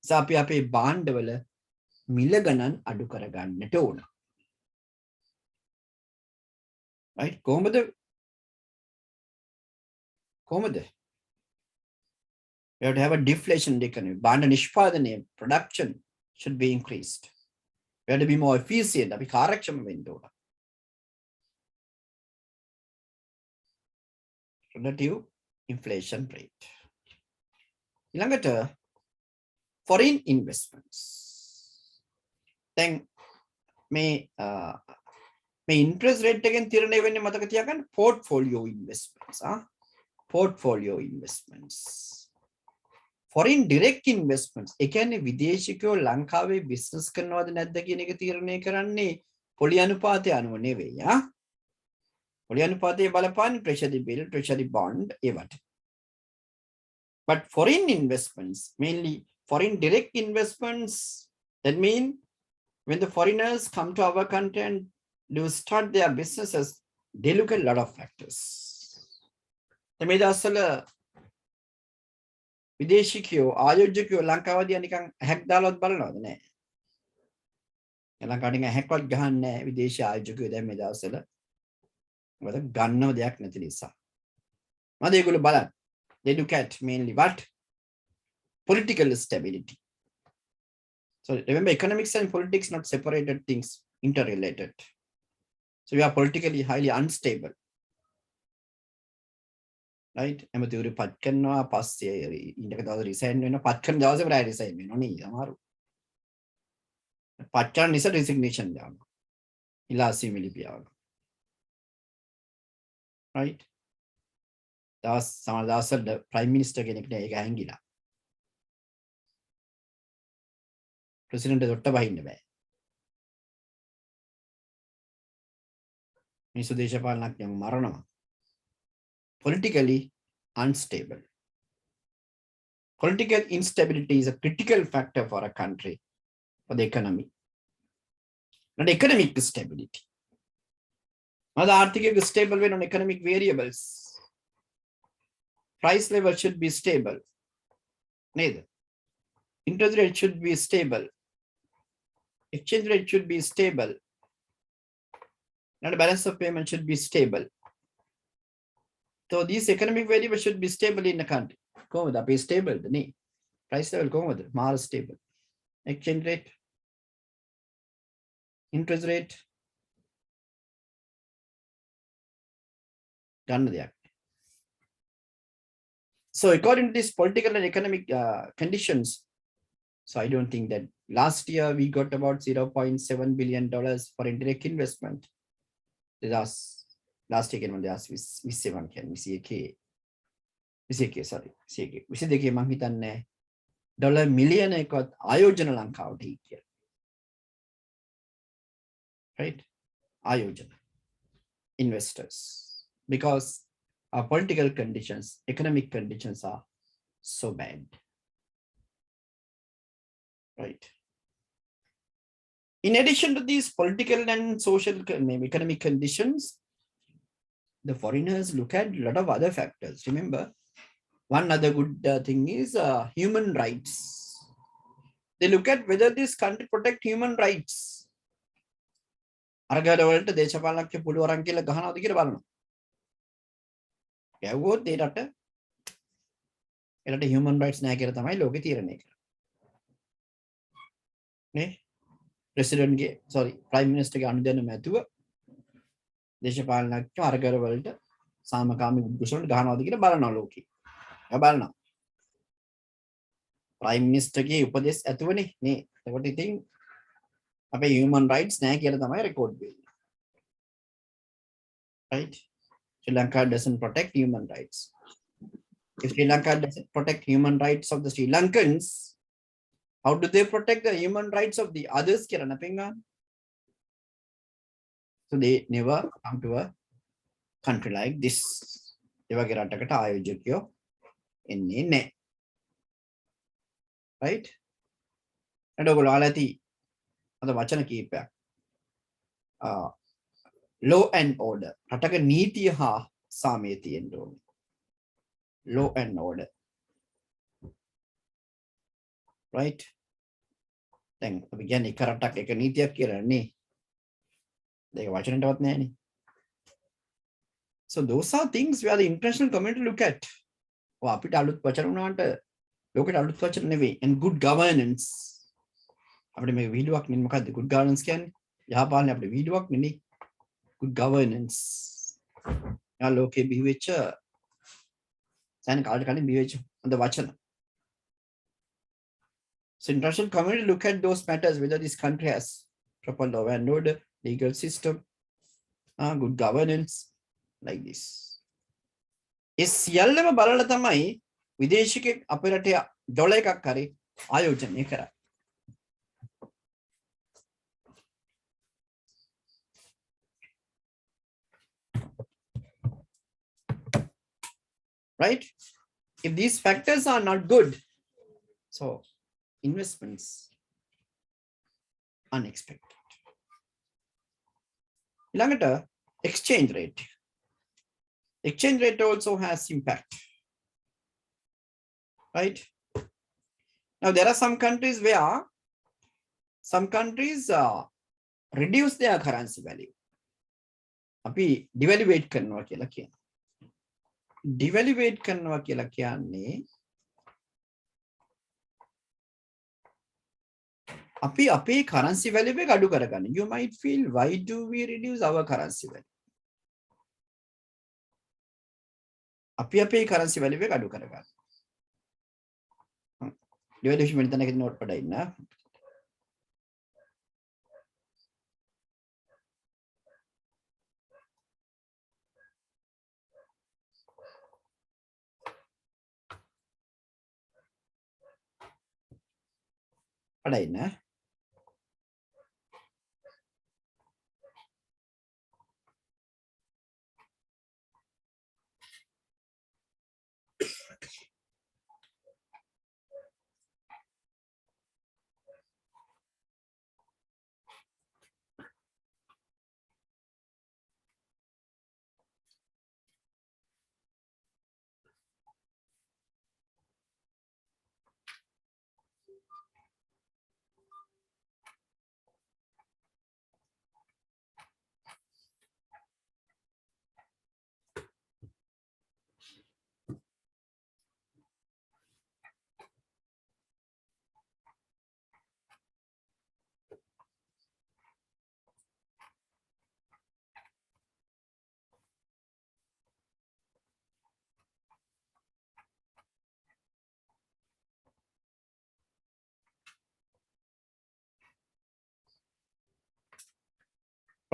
So අපි අපේ භාණ්ඩවල මිල ගණන් අඩු කරගන්නට ඕන. Right? කොහොමද? We have to have a deflation economy. භාණ්ඩ නිෂ්පාදනය, production should be increased. We have to be more efficient. අපි කාර්යක්ෂම වෙන්න ඕන. Relative inflation rate. ඊළඟට foreign investments. දැන් මේ interest rate එකෙන් තිරණය වෙන්නේ මතක තියාගන්න portfolio investments. Portfolio investments. Foreign direct investments. ඒ කියන්නේ විදේශිකයෝ ලංකාවේ business කරනවද නැද්ද කියන එක තීරණය කරන්නේ පොලි අනුපාතය අනුව නෙවෙයි. පොලි අනුපාතයේ බලපාන්නේ treasury bill, treasury bond ඒවට. But foreign investments, mainly foreign direct investments, that mean when the foreigners come to our country and do start their businesses, they look at a lot of factors. මේ දවස්වල විදේශිකයෝ ආයෝජකයෝ ලංකාවදී නිකන් හැක් දාලවත් බලනවද නැහැ. ලංකාවට නිකන් හැක්වත් ගහන්නේ නැහැ විදේශී ආයෝජකයෝ දැන් මේ දවස්වල. මොකද ගන්නව දෙයක් නැති නිසා. මොකද ඒගොල්ලෝ බලන්න. They look at mainly what? Political stability. So remember, economics and politics not separated things, interrelated. So we are politically highly unstable. Right? එමෙතුරු පත් කරනවා පස්සේ ඉන්නක දවස් රිසයින් වෙනවා පත් කරන දවසේ ප්‍රය රිසයින් වෙනවා නේ අමාරු. පත් කරන නිසා රිසිග්නේෂන් දානවා. ඉලාසි මිලිපියාවනවා. Right? දවස් සමහර දවස්වල ප්‍රයිම් මිනිස්ටර් කෙනෙක්ට ඒක හැංගිලා. ප්‍රෙසිඩන්ට් දොට්ට බහින්න බෑ. මිනිස්සු දේශපාලනඥයන් මරනවා. Politically unstable. Political instability is a critical factor for a country, for the economy. Not economic stability. Not article stable when on economic variables. Price level should be stable. Neither. Interest rate should be stable. Exchange rate should be stable. Not a balance of payment should be stable. So these economic variables should be stable in the country. කොහොමද අපි stable ද නේ? Price level කොහොමද? මාර stable. Exchange rate, interest rate ගන්න දෙයක්. So according to these political and economic conditions, so I don't think that last year we got about $0.7 billion for indirect investment. That's last year when they asked 27 can we see sorry මං හිතන්නේ dollar මිලියන එකවත් ආයෝජන ලංකාවට හිටිය. Right? ආයෝජන investors, because our political conditions, economic conditions are so bad. Right? In addition to these political and social economic conditions, the foreigners look at a lot of other factors. Remember, one other good thing is human rights. They look at whether this country protect human rights. අරගල වලට දේශපාලනඥ පුළුවන් කියලා ගහනවාද කියලා බලනවා. ගැව්වොත් ඒකට human rights නැහැ කියලා තමයි ලෝකේ තීරණය කරන්නේ. නේ? ප්‍රෙසිඩන්ට්ගේ ප්‍රයිම් මිනිස්ටර්ගේ අනුදැනුම ඇතුව දේශපාලනඥ අරගල වලට සාමකාමී උද්ඝෝෂණ ගහනවාද කියලා බලනවා ලෝකේ. බලනවා. ප්‍රයිම් මිනිස්ටර්ගේ උපදෙස් ඇතුවනේ නේ. ඒකට ඉතින් අපේ human rights නැහැ කියලා තමයි රෙකෝඩ් වෙන්නේ. Right? Sri Lanka doesn't protect human rights. If Sri Lanka doesn't protect human rights of the Sri Lankans, how do they protect the human rights of the others? So they never come to a country like this. Right? And law and order. රටක නීතිය හා සාමය තියෙන්න ඕනේ. Law and order. Right? දැන් අපි කියන්නේ එක රටක් එක නීතියක් කියලා නේ. ඒක වචනෙටවත් නෑනේ. So those are things where the international community look at. ඔය අපිට අලුත් වචන වුණාට ලෝකෙට අලුත් වචන නෙවෙයි. And good governance. අපිට මේ වීඩියෝක් නෙමෙයි මොකද්ද good governance කියන්නේ? යහපාලනේ අපිට වීඩියෝක් නෙමෙයි. Good governance. යා ලෝකෙ බිහිවෙච්ච සෑහෙන කාලෙකට කලින් බිහිවෙච්ච හොඳ වචන. So international community look at those matters, whether this country has proper law and order, legal system, good governance, like this. ඒ සියල්ලම බලලා තමයි විදේශිකෙක් අපේ රටේ ඩොලර් එකක් හරි ආයෝජනය කරන්නේ. Right? If these factors are not good, so investments unexpected. ඊළඟට exchange rate. Exchange rate also has impact. Right? Now there are some countries where some countries reduce their currency value. අපි devaluate කරනවා කියලා කියනවා. Devaluate කරනවා කියලා කියන්නේ අපි අපේ currency value එක අඩු කරගන්න. You might feel, why do we reduce our currency value? අපි අපේ currency value එක අඩු කරගන්න. Devaluation වෙන තැනකදී note පඩ ඉන්න. පඩ ඉන්න.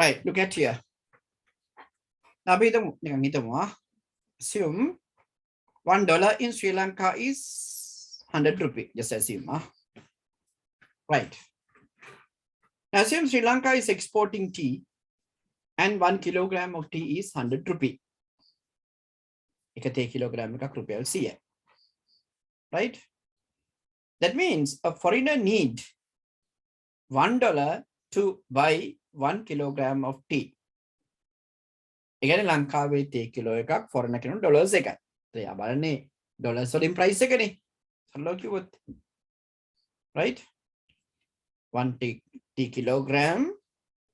Right, look at here. Now, assume $1 in Sri Lanka is 100 rupees. Just assume. Right. Now, assume Sri Lanka is exporting tea and 1 kilogram of tea is 100 rupees. Kilogram rupiah CA. Right? That means a foreigner need $1 to buy 1 kilogram of tea. Again, Lankawe tea kilo ekak foreign account dollars ekak. They are balane dollars or in price again. Right? 1 tea kilogram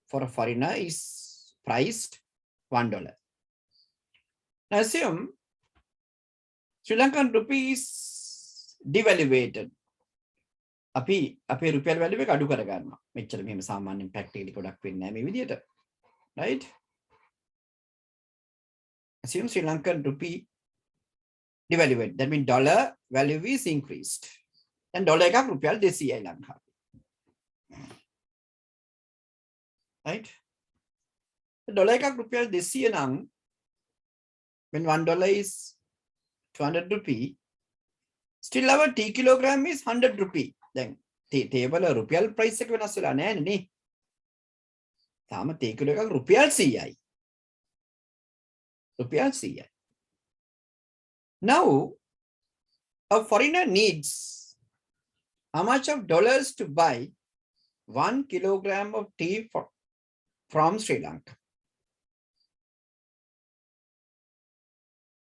for a foreigner is priced $1. Now assume Sri Lankan rupee is devaluated. අපි අපේ රුපියල් value එක අඩු කර ගන්නවා. මෙච්චර මෙහෙම සාමාන්‍යයෙන් ප්‍රැක්ටිකලි ගොඩක් වෙන්නේ නැහැ මේ විදිහට. Right? Assume Sri Lankan rupee devaluated. That means dollar value is increased. Then dollar එකක් රුපියල් 200යි ලංකාවේ. Right? Dollar එකක් රුපියල් 200 නම් when $1 is 200 rupee, still our tea kilogram is 100 rupee. Then table rupial price එක වෙනස් වෙලා නැහැ නේ. තාම තේ කිලෝ එකක් රුපියල් 100යි. රුපියල් 100යි. Now a foreigner needs how much of dollars to buy 1 kilogram of tea from Sri Lanka?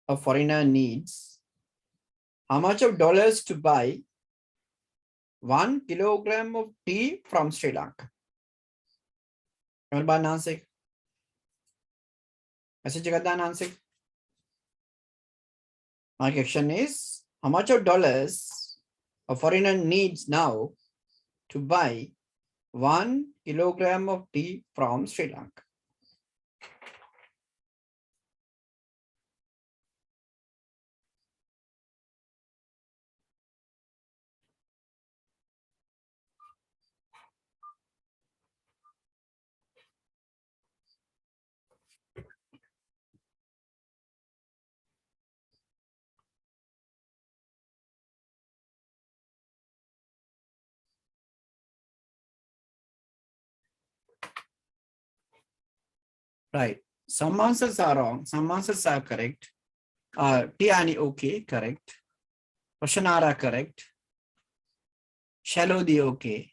a foreigner needs how much of dollars to buy 1 kilogram of tea from Sri Lanka? Message answer. My question is, how much of dollars a foreigner needs now to buy 1 kilogram of tea from Sri Lanka? Right. Some answers are wrong. Some answers are correct. Tiani, okay, correct. Roshanara, correct. Shalodi, okay.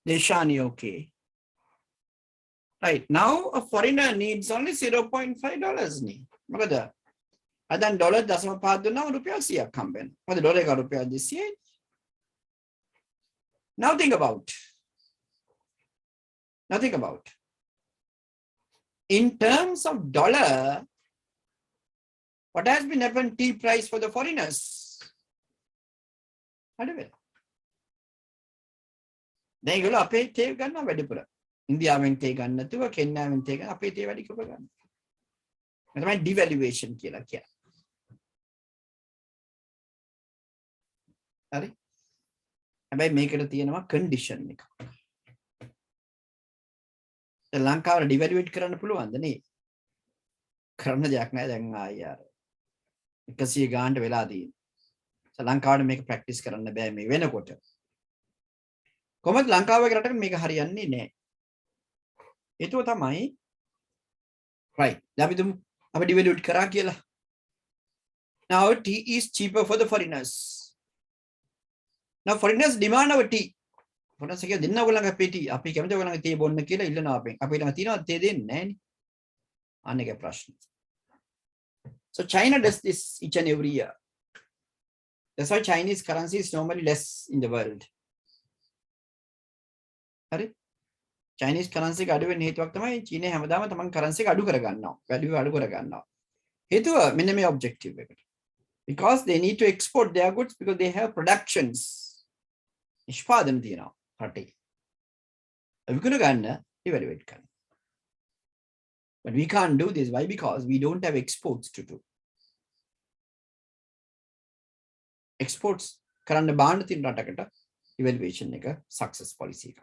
Deshani, okay. Right. Now a foreigner needs only $0.5. Ni. Magada. Adan dollar dasma padu na rupiah siya kamben. Mada dollar ka rupiah this year. Now think about. Now think about. In terms of dollar, what has been happened tea price for the foreigners? They go up a tea gun very pura. India when take on the two, Kenya when take a pay very good. My devaluation killer. Sorry. I make it at the end of a condition. The Lanka devaluate current pulu and the knee. Karna Jackna and I because he gone to Veladi. So Lanka make practice current bear me when a quarter. Comet Lanka make a Hariani ne. It was a my right. Dabidum have devalued Karakila. Now tea is cheaper for the foreigners. Now foreigners demand our tea. For us again, dinner will pity. Api came to a table on the killer, Ilanapping. Apilatina, they didn't. Anega Prussian. So China does this each and every year. That's why Chinese currency is normally less in the world. Chinese currency adu when hetu waktamai China hamadama tamang currency adu karaganna. Value adu karaganna. Hetu minimum objective. Because they need to export their goods because they have productions. Ishpadan dina party. Evaluate. But we can't do this. Why? Because we don't have exports to do. Exports current band in Ratakata evaluation nigga success policy.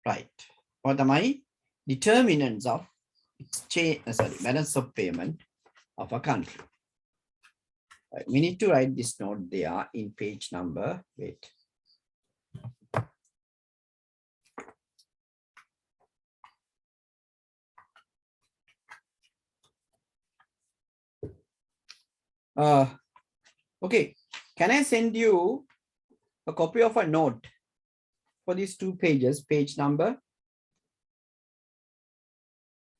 Right. What am I? Determinants of exchange, balance of payment of a country. Right. We need to write this note there in page number. Wait. Okay. Can I send you a copy of a note for these 2 pages, page number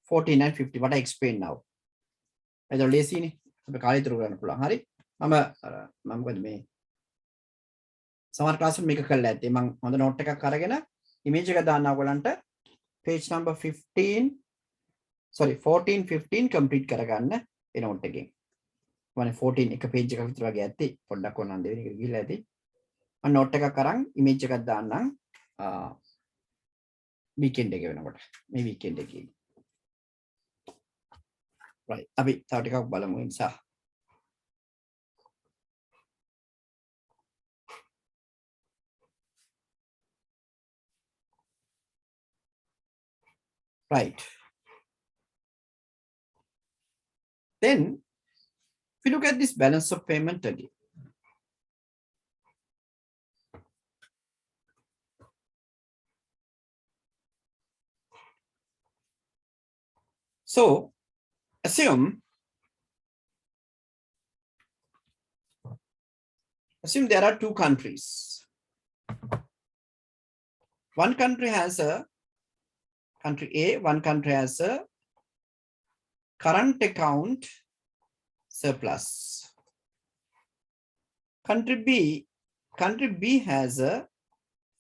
14 and 50, what I explained now. I already seen it. Summer class will make a call at among on the note take a caragana, image volanta, page number 15, sorry, 14, 15, complete caragana in out again. 14 එක page එකක් විතර වගේ ඇත්තේ පොඩ්ඩක් ඕනනම් දෙවෙනි එක ගිහිල්ලා ඇති මම note එකක් අරන් image එකක් දාන්නම් weekend එක වෙනකොට මේ weekend එකේ right අපි තව ටිකක් බලමු ඒ නිසා right then if you look at this balance of payment again, so assume there are 2 countries. One country has a country A, one country has a current account surplus. Country B has a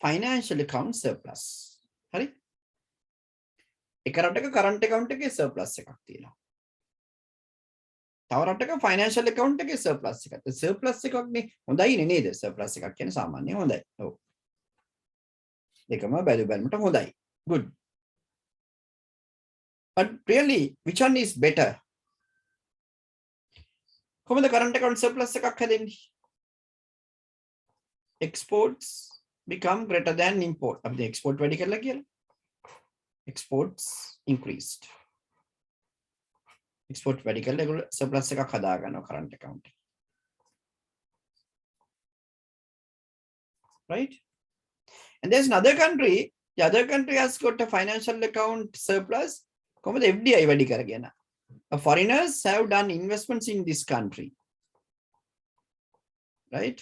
financial account surplus. Hari? එක රටක current account එකේ surplus එකක් තියෙනවා. තව රටක financial account එකේ surplus එකක්. surplus එකක් නේ හොඳයිනේ නේද? surplus එකක් කියන්නේ සාමාන්‍යයෙන් හොඳයි. ඔව්. දෙකම value බලමුට හොඳයි. Good. But really, which one is better? කොහොමද current account surplus එකක් හැදෙන්නේ? Exports become greater than import. අපි export වැඩි කරලා කියලා. Exports increased. Export වැඩි කරලා ඒගොල්ලෝ surplus එකක් හදා ගන්නවා current account. Right? And there's another country. The other country has got a financial account surplus. කොහොමද FDI වැඩි කරගෙන? Foreigners have done investments in this country. Right?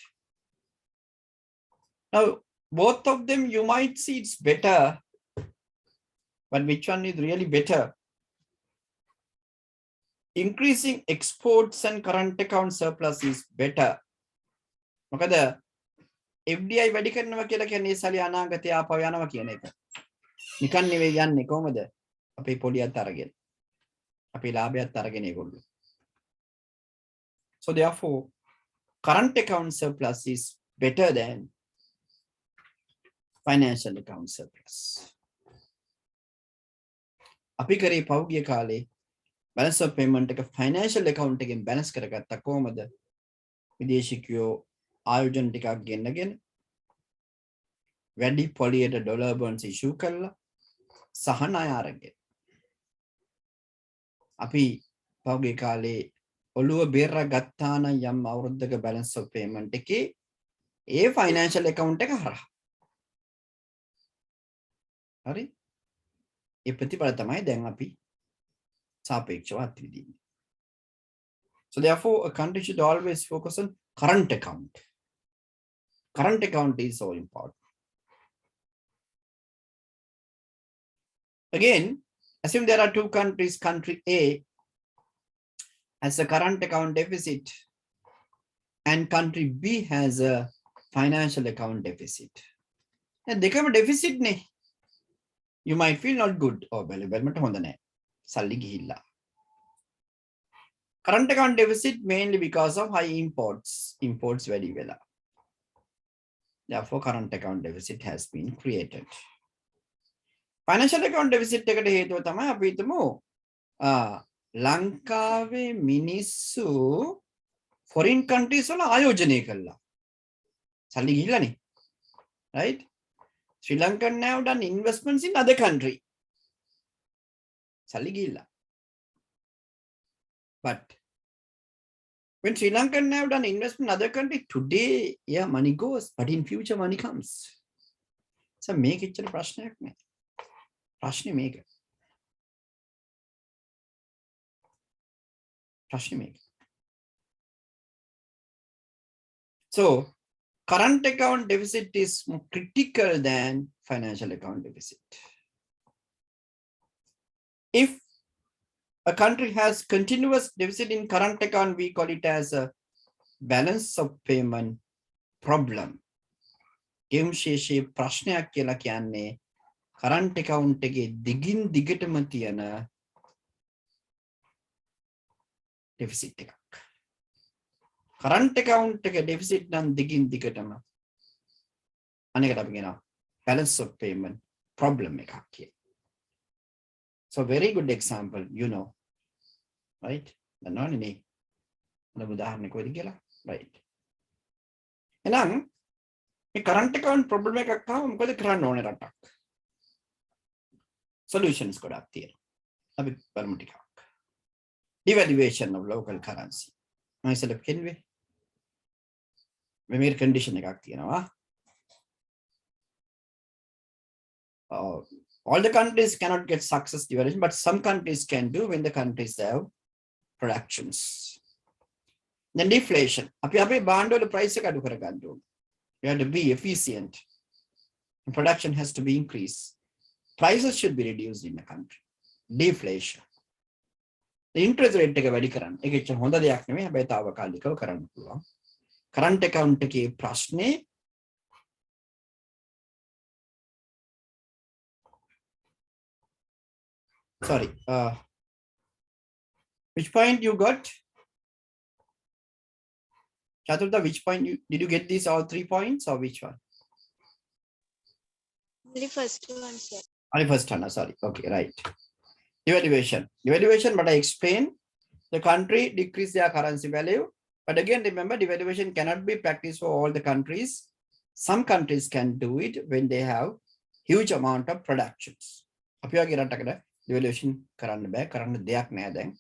Now, both of them you might see it's better, but which one is really better? Increasing exports and current account surplus is better. මොකද FDI වැඩි කරනවා කියලා කියන්නේ සල්ලි අනාගතේ ආපහු යනවා කියන එක. නිකන් නෙවෙයි යන්නේ කොහමද? අපේ පොඩියත් අරගෙන. අපේ ලාභයත් අරගෙන ඒගොල්ලෝ. So therefore, current account surplus is better than financial account surplus. අපි කරේ පෞගිය කාලේ balance of payment එක financial account එකෙන් balance කරගත්තා කොහමද? විදේශිකයෝ ආයෝජන ටිකක් ගෙන්නගෙන වැඩි පොලියට ඩොලර් බොන්ඩ්ස් ඉෂුව කළා සහ ණය අරගෙන. අපි පෞගිය කාලේ ඔළුව බේරලා ගත්තා නම් යම් අවුරුද්දක balance of payment එකේ ඒ financial account එක හරහා. හරි? ඒ ප්‍රතිඵල තමයි දැන් අපි සාපේක්ෂව අත්විඳින්නේ. So therefore, a country should always focus on current account. Current account is so important. Again, assume there are two countries. Country A has a current account deficit and country B has a financial account deficit. And they come a deficit ne. You might feel not good or current account deficit mainly because of high imports. Imports very well. Therefore, current account deficit has been created. Financial account deficit එකට හේතුව තමයි අපි හිතමු ලංකාවේ මිනිස්සු foreign countries වල ආයෝජනය කළා. සල්ලි ගිහිල්ලානේ. Right? Sri Lankan have done investments in other country. සල්ලි ගිහිල්ලා. But when Sri Lankan have done investment in other country, today, yeah, money goes, but in future money comes. So make it a ප්‍රශ්නයක් නෑ. ප්‍රශ්නේ මේක. ප්‍රශ්නේ මේක. So current account deficit is more critical than financial account deficit. If a country has continuous deficit in current account, we call it as a balance of payment problem. ගෙම්ශේෂයේ ප්‍රශ්නයක් කියලා කියන්නේ current account එකේ දිගින් දිගටම තියෙන deficit එකක්. Current account එක deficit නම් දිගින් දිගටම අනේකට අපි කියනවා balance of payment problem එකක් කියලා. So very good example, you know. Right? දන්නවනේ නේ. උදාහරණයක් වෙදි කියලා. Right. එහෙනම් මේ current account problem එකක් ආවම මොකද කරන්න ඕනේ රටක්? Solutions ගොඩක් තියෙනවා. අපි බලමු ටිකක්. Devaluation of local currency. මම ඉස්සෙල්ලා කියන්නේ මේ condition එකක් තියෙනවා. All the countries cannot get success devaluation, but some countries can do when the countries have productions. Then deflation. අපි අපේ භාණ්ඩවල price එක අඩු කරගන්න ඕනේ. We have to be efficient. And production has to be increased. Prices should be reduced in the country. Deflation. interest rate එක වැඩි කරන්න. ඒක එච්චර හොඳ දෙයක් නෙමෙයි. හැබැයි తాවකාලිකව කරන්න පුළුවන්. current account එකේ ප්‍රශ්නේ sorry which point you got? Chaturtha, which point did you get these all 3 points or which one? The first one, sir. Only first one, sorry. Okay, right. Devaluation. Devaluation, but I explained the country decrease their currency value. But again, remember, devaluation cannot be practiced for all the countries. Some countries can do it when they have huge amount of productions. අපි වගේ රටකට devaluation කරන්න බෑ. කරන්න දෙයක් නෑ දැන්.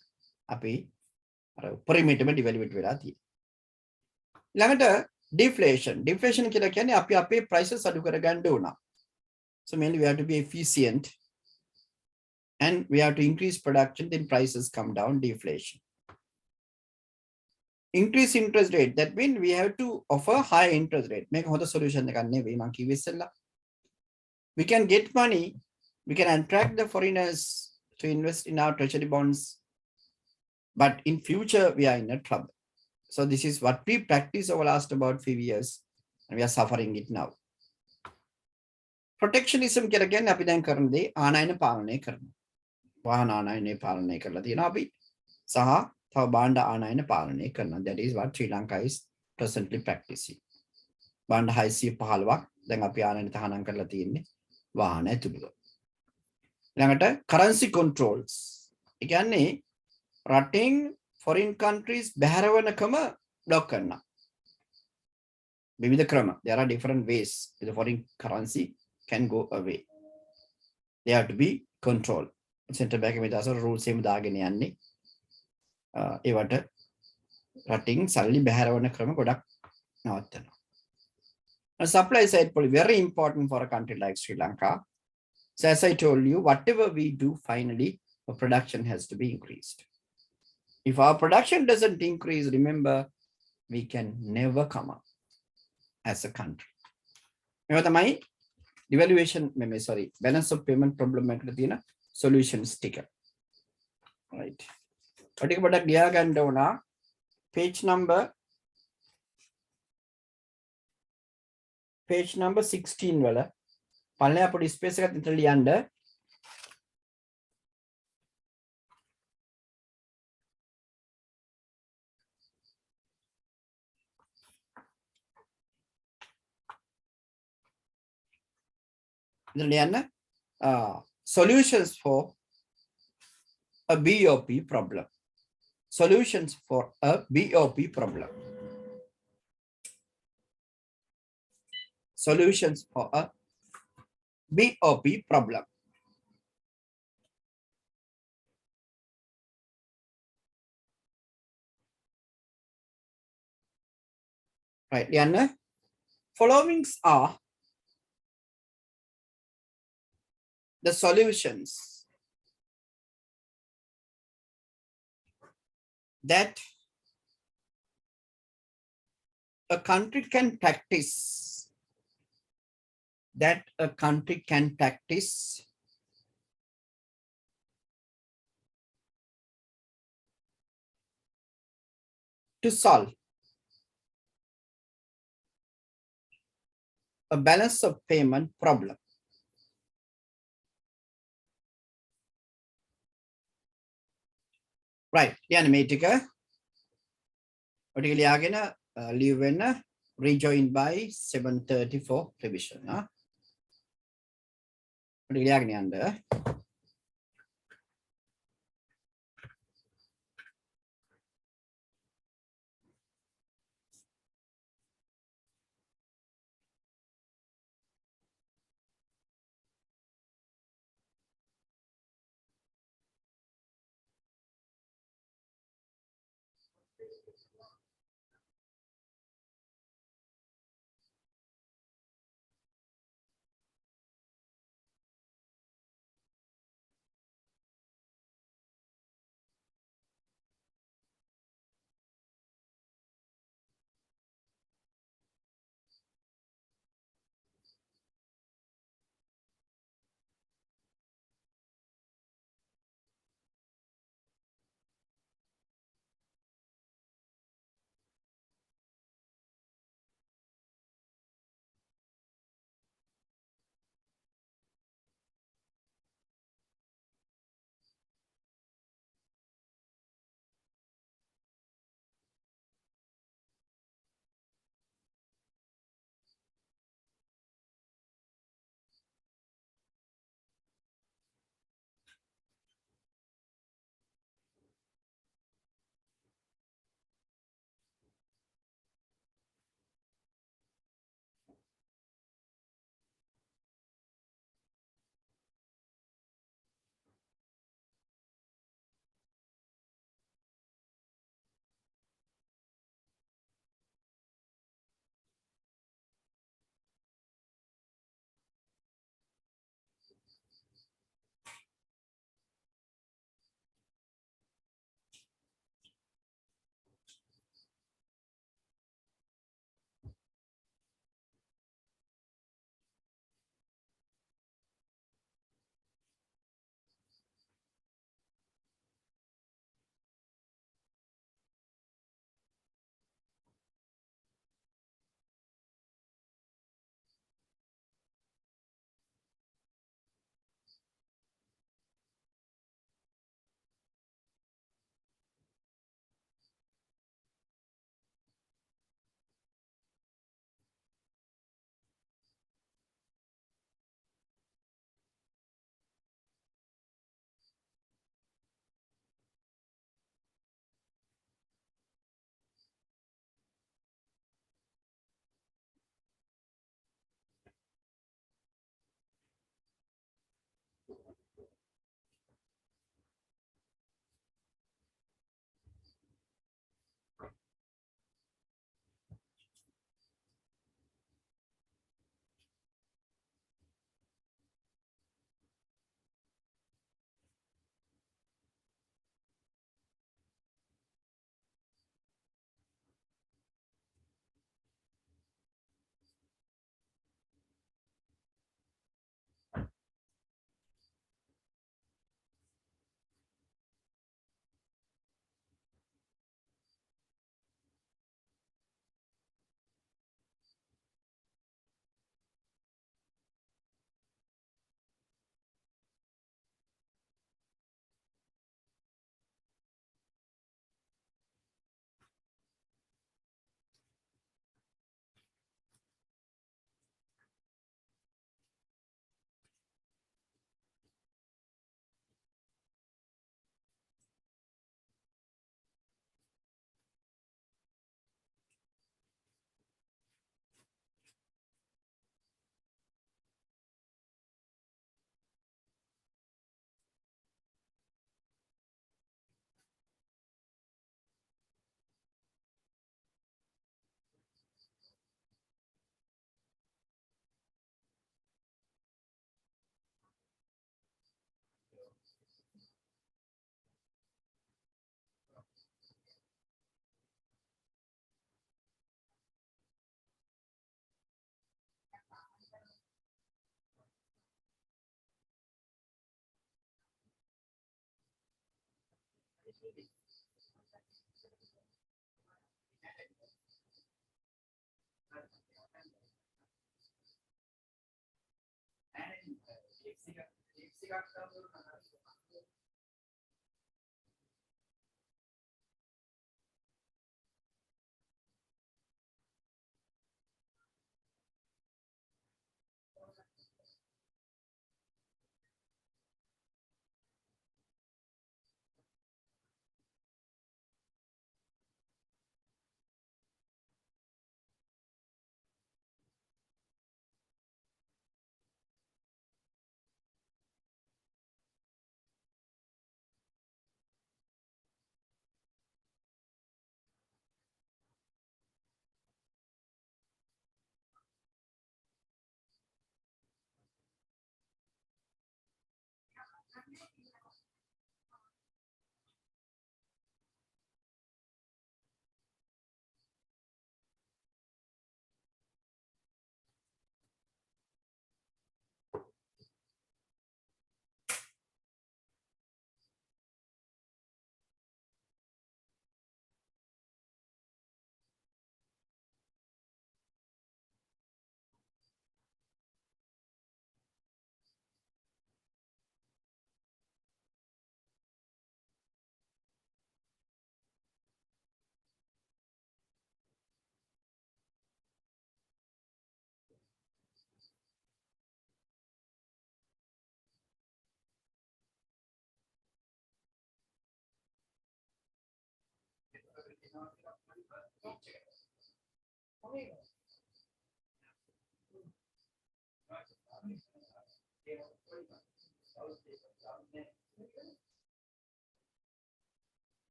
අපි අර උපරිමයටම devaluate වෙලා තියෙනවා. ළඟට deflation. Deflation කියලා කියන්නේ අපි අපේ prices අඩු කරගන්න ඕන. So mainly we have to be efficient and we have to increase production, then prices come down, deflation. Increase interest rate, that means we have to offer high interest rate. Make another solution. We can get money, we can attract the foreigners to invest in our treasury bonds, but in future we are in a trouble. So this is what we practice over last about 5 years and we are suffering it now. Protectionism කියලා කියන්නේ අපි දැන් කරන දේ ආනයන පාලනය කරනවා. වාහන ආනයනය පාලනය කරලා තියෙනවා අපි සහ තව භාණ්ඩ ආනයන පාලනය කරනවා. That is what Sri Lanka is presently practicing. භාණ්ඩ 615ක් දැන් අපි ආනයන තහනම් කරලා තියෙන්නේ වාහන ඇතුළත. ළඟට currency controls. ඒ කියන්නේ රටින් foreign countries බැහැරවනකම block කරනවා. විවිධ ක්‍රම. There are different ways the foreign currency can go away. They have to be controlled. Central bank में दासर rules सेम दागे नहीं आने. ये वाट rating सल्ली बहरवन क्रम Kodak नवत्तना. Supply side policy very important for a country like Sri Lanka. So as I told you, whatever we do, finally, our production has to be increased. If our production doesn't increase, remember, we can never come up as a country. Devaluation, sorry, balance of payment problem solution sticker. Right. Particular diagram down page number 16 wala. Palne apodi space එක ඉතල ලියන්න. Solutions for a BOP problem. Solutions for a BOP problem. Solutions for a BOP problem. Right, Liana. Followings are the solutions that a country can practice, to solve a balance of payment problem. Right, ලියන්න මේ ටික ලියාගෙන ලියවෙන්න rejoined by 7:34 revision. ලියාගෙන යන්න.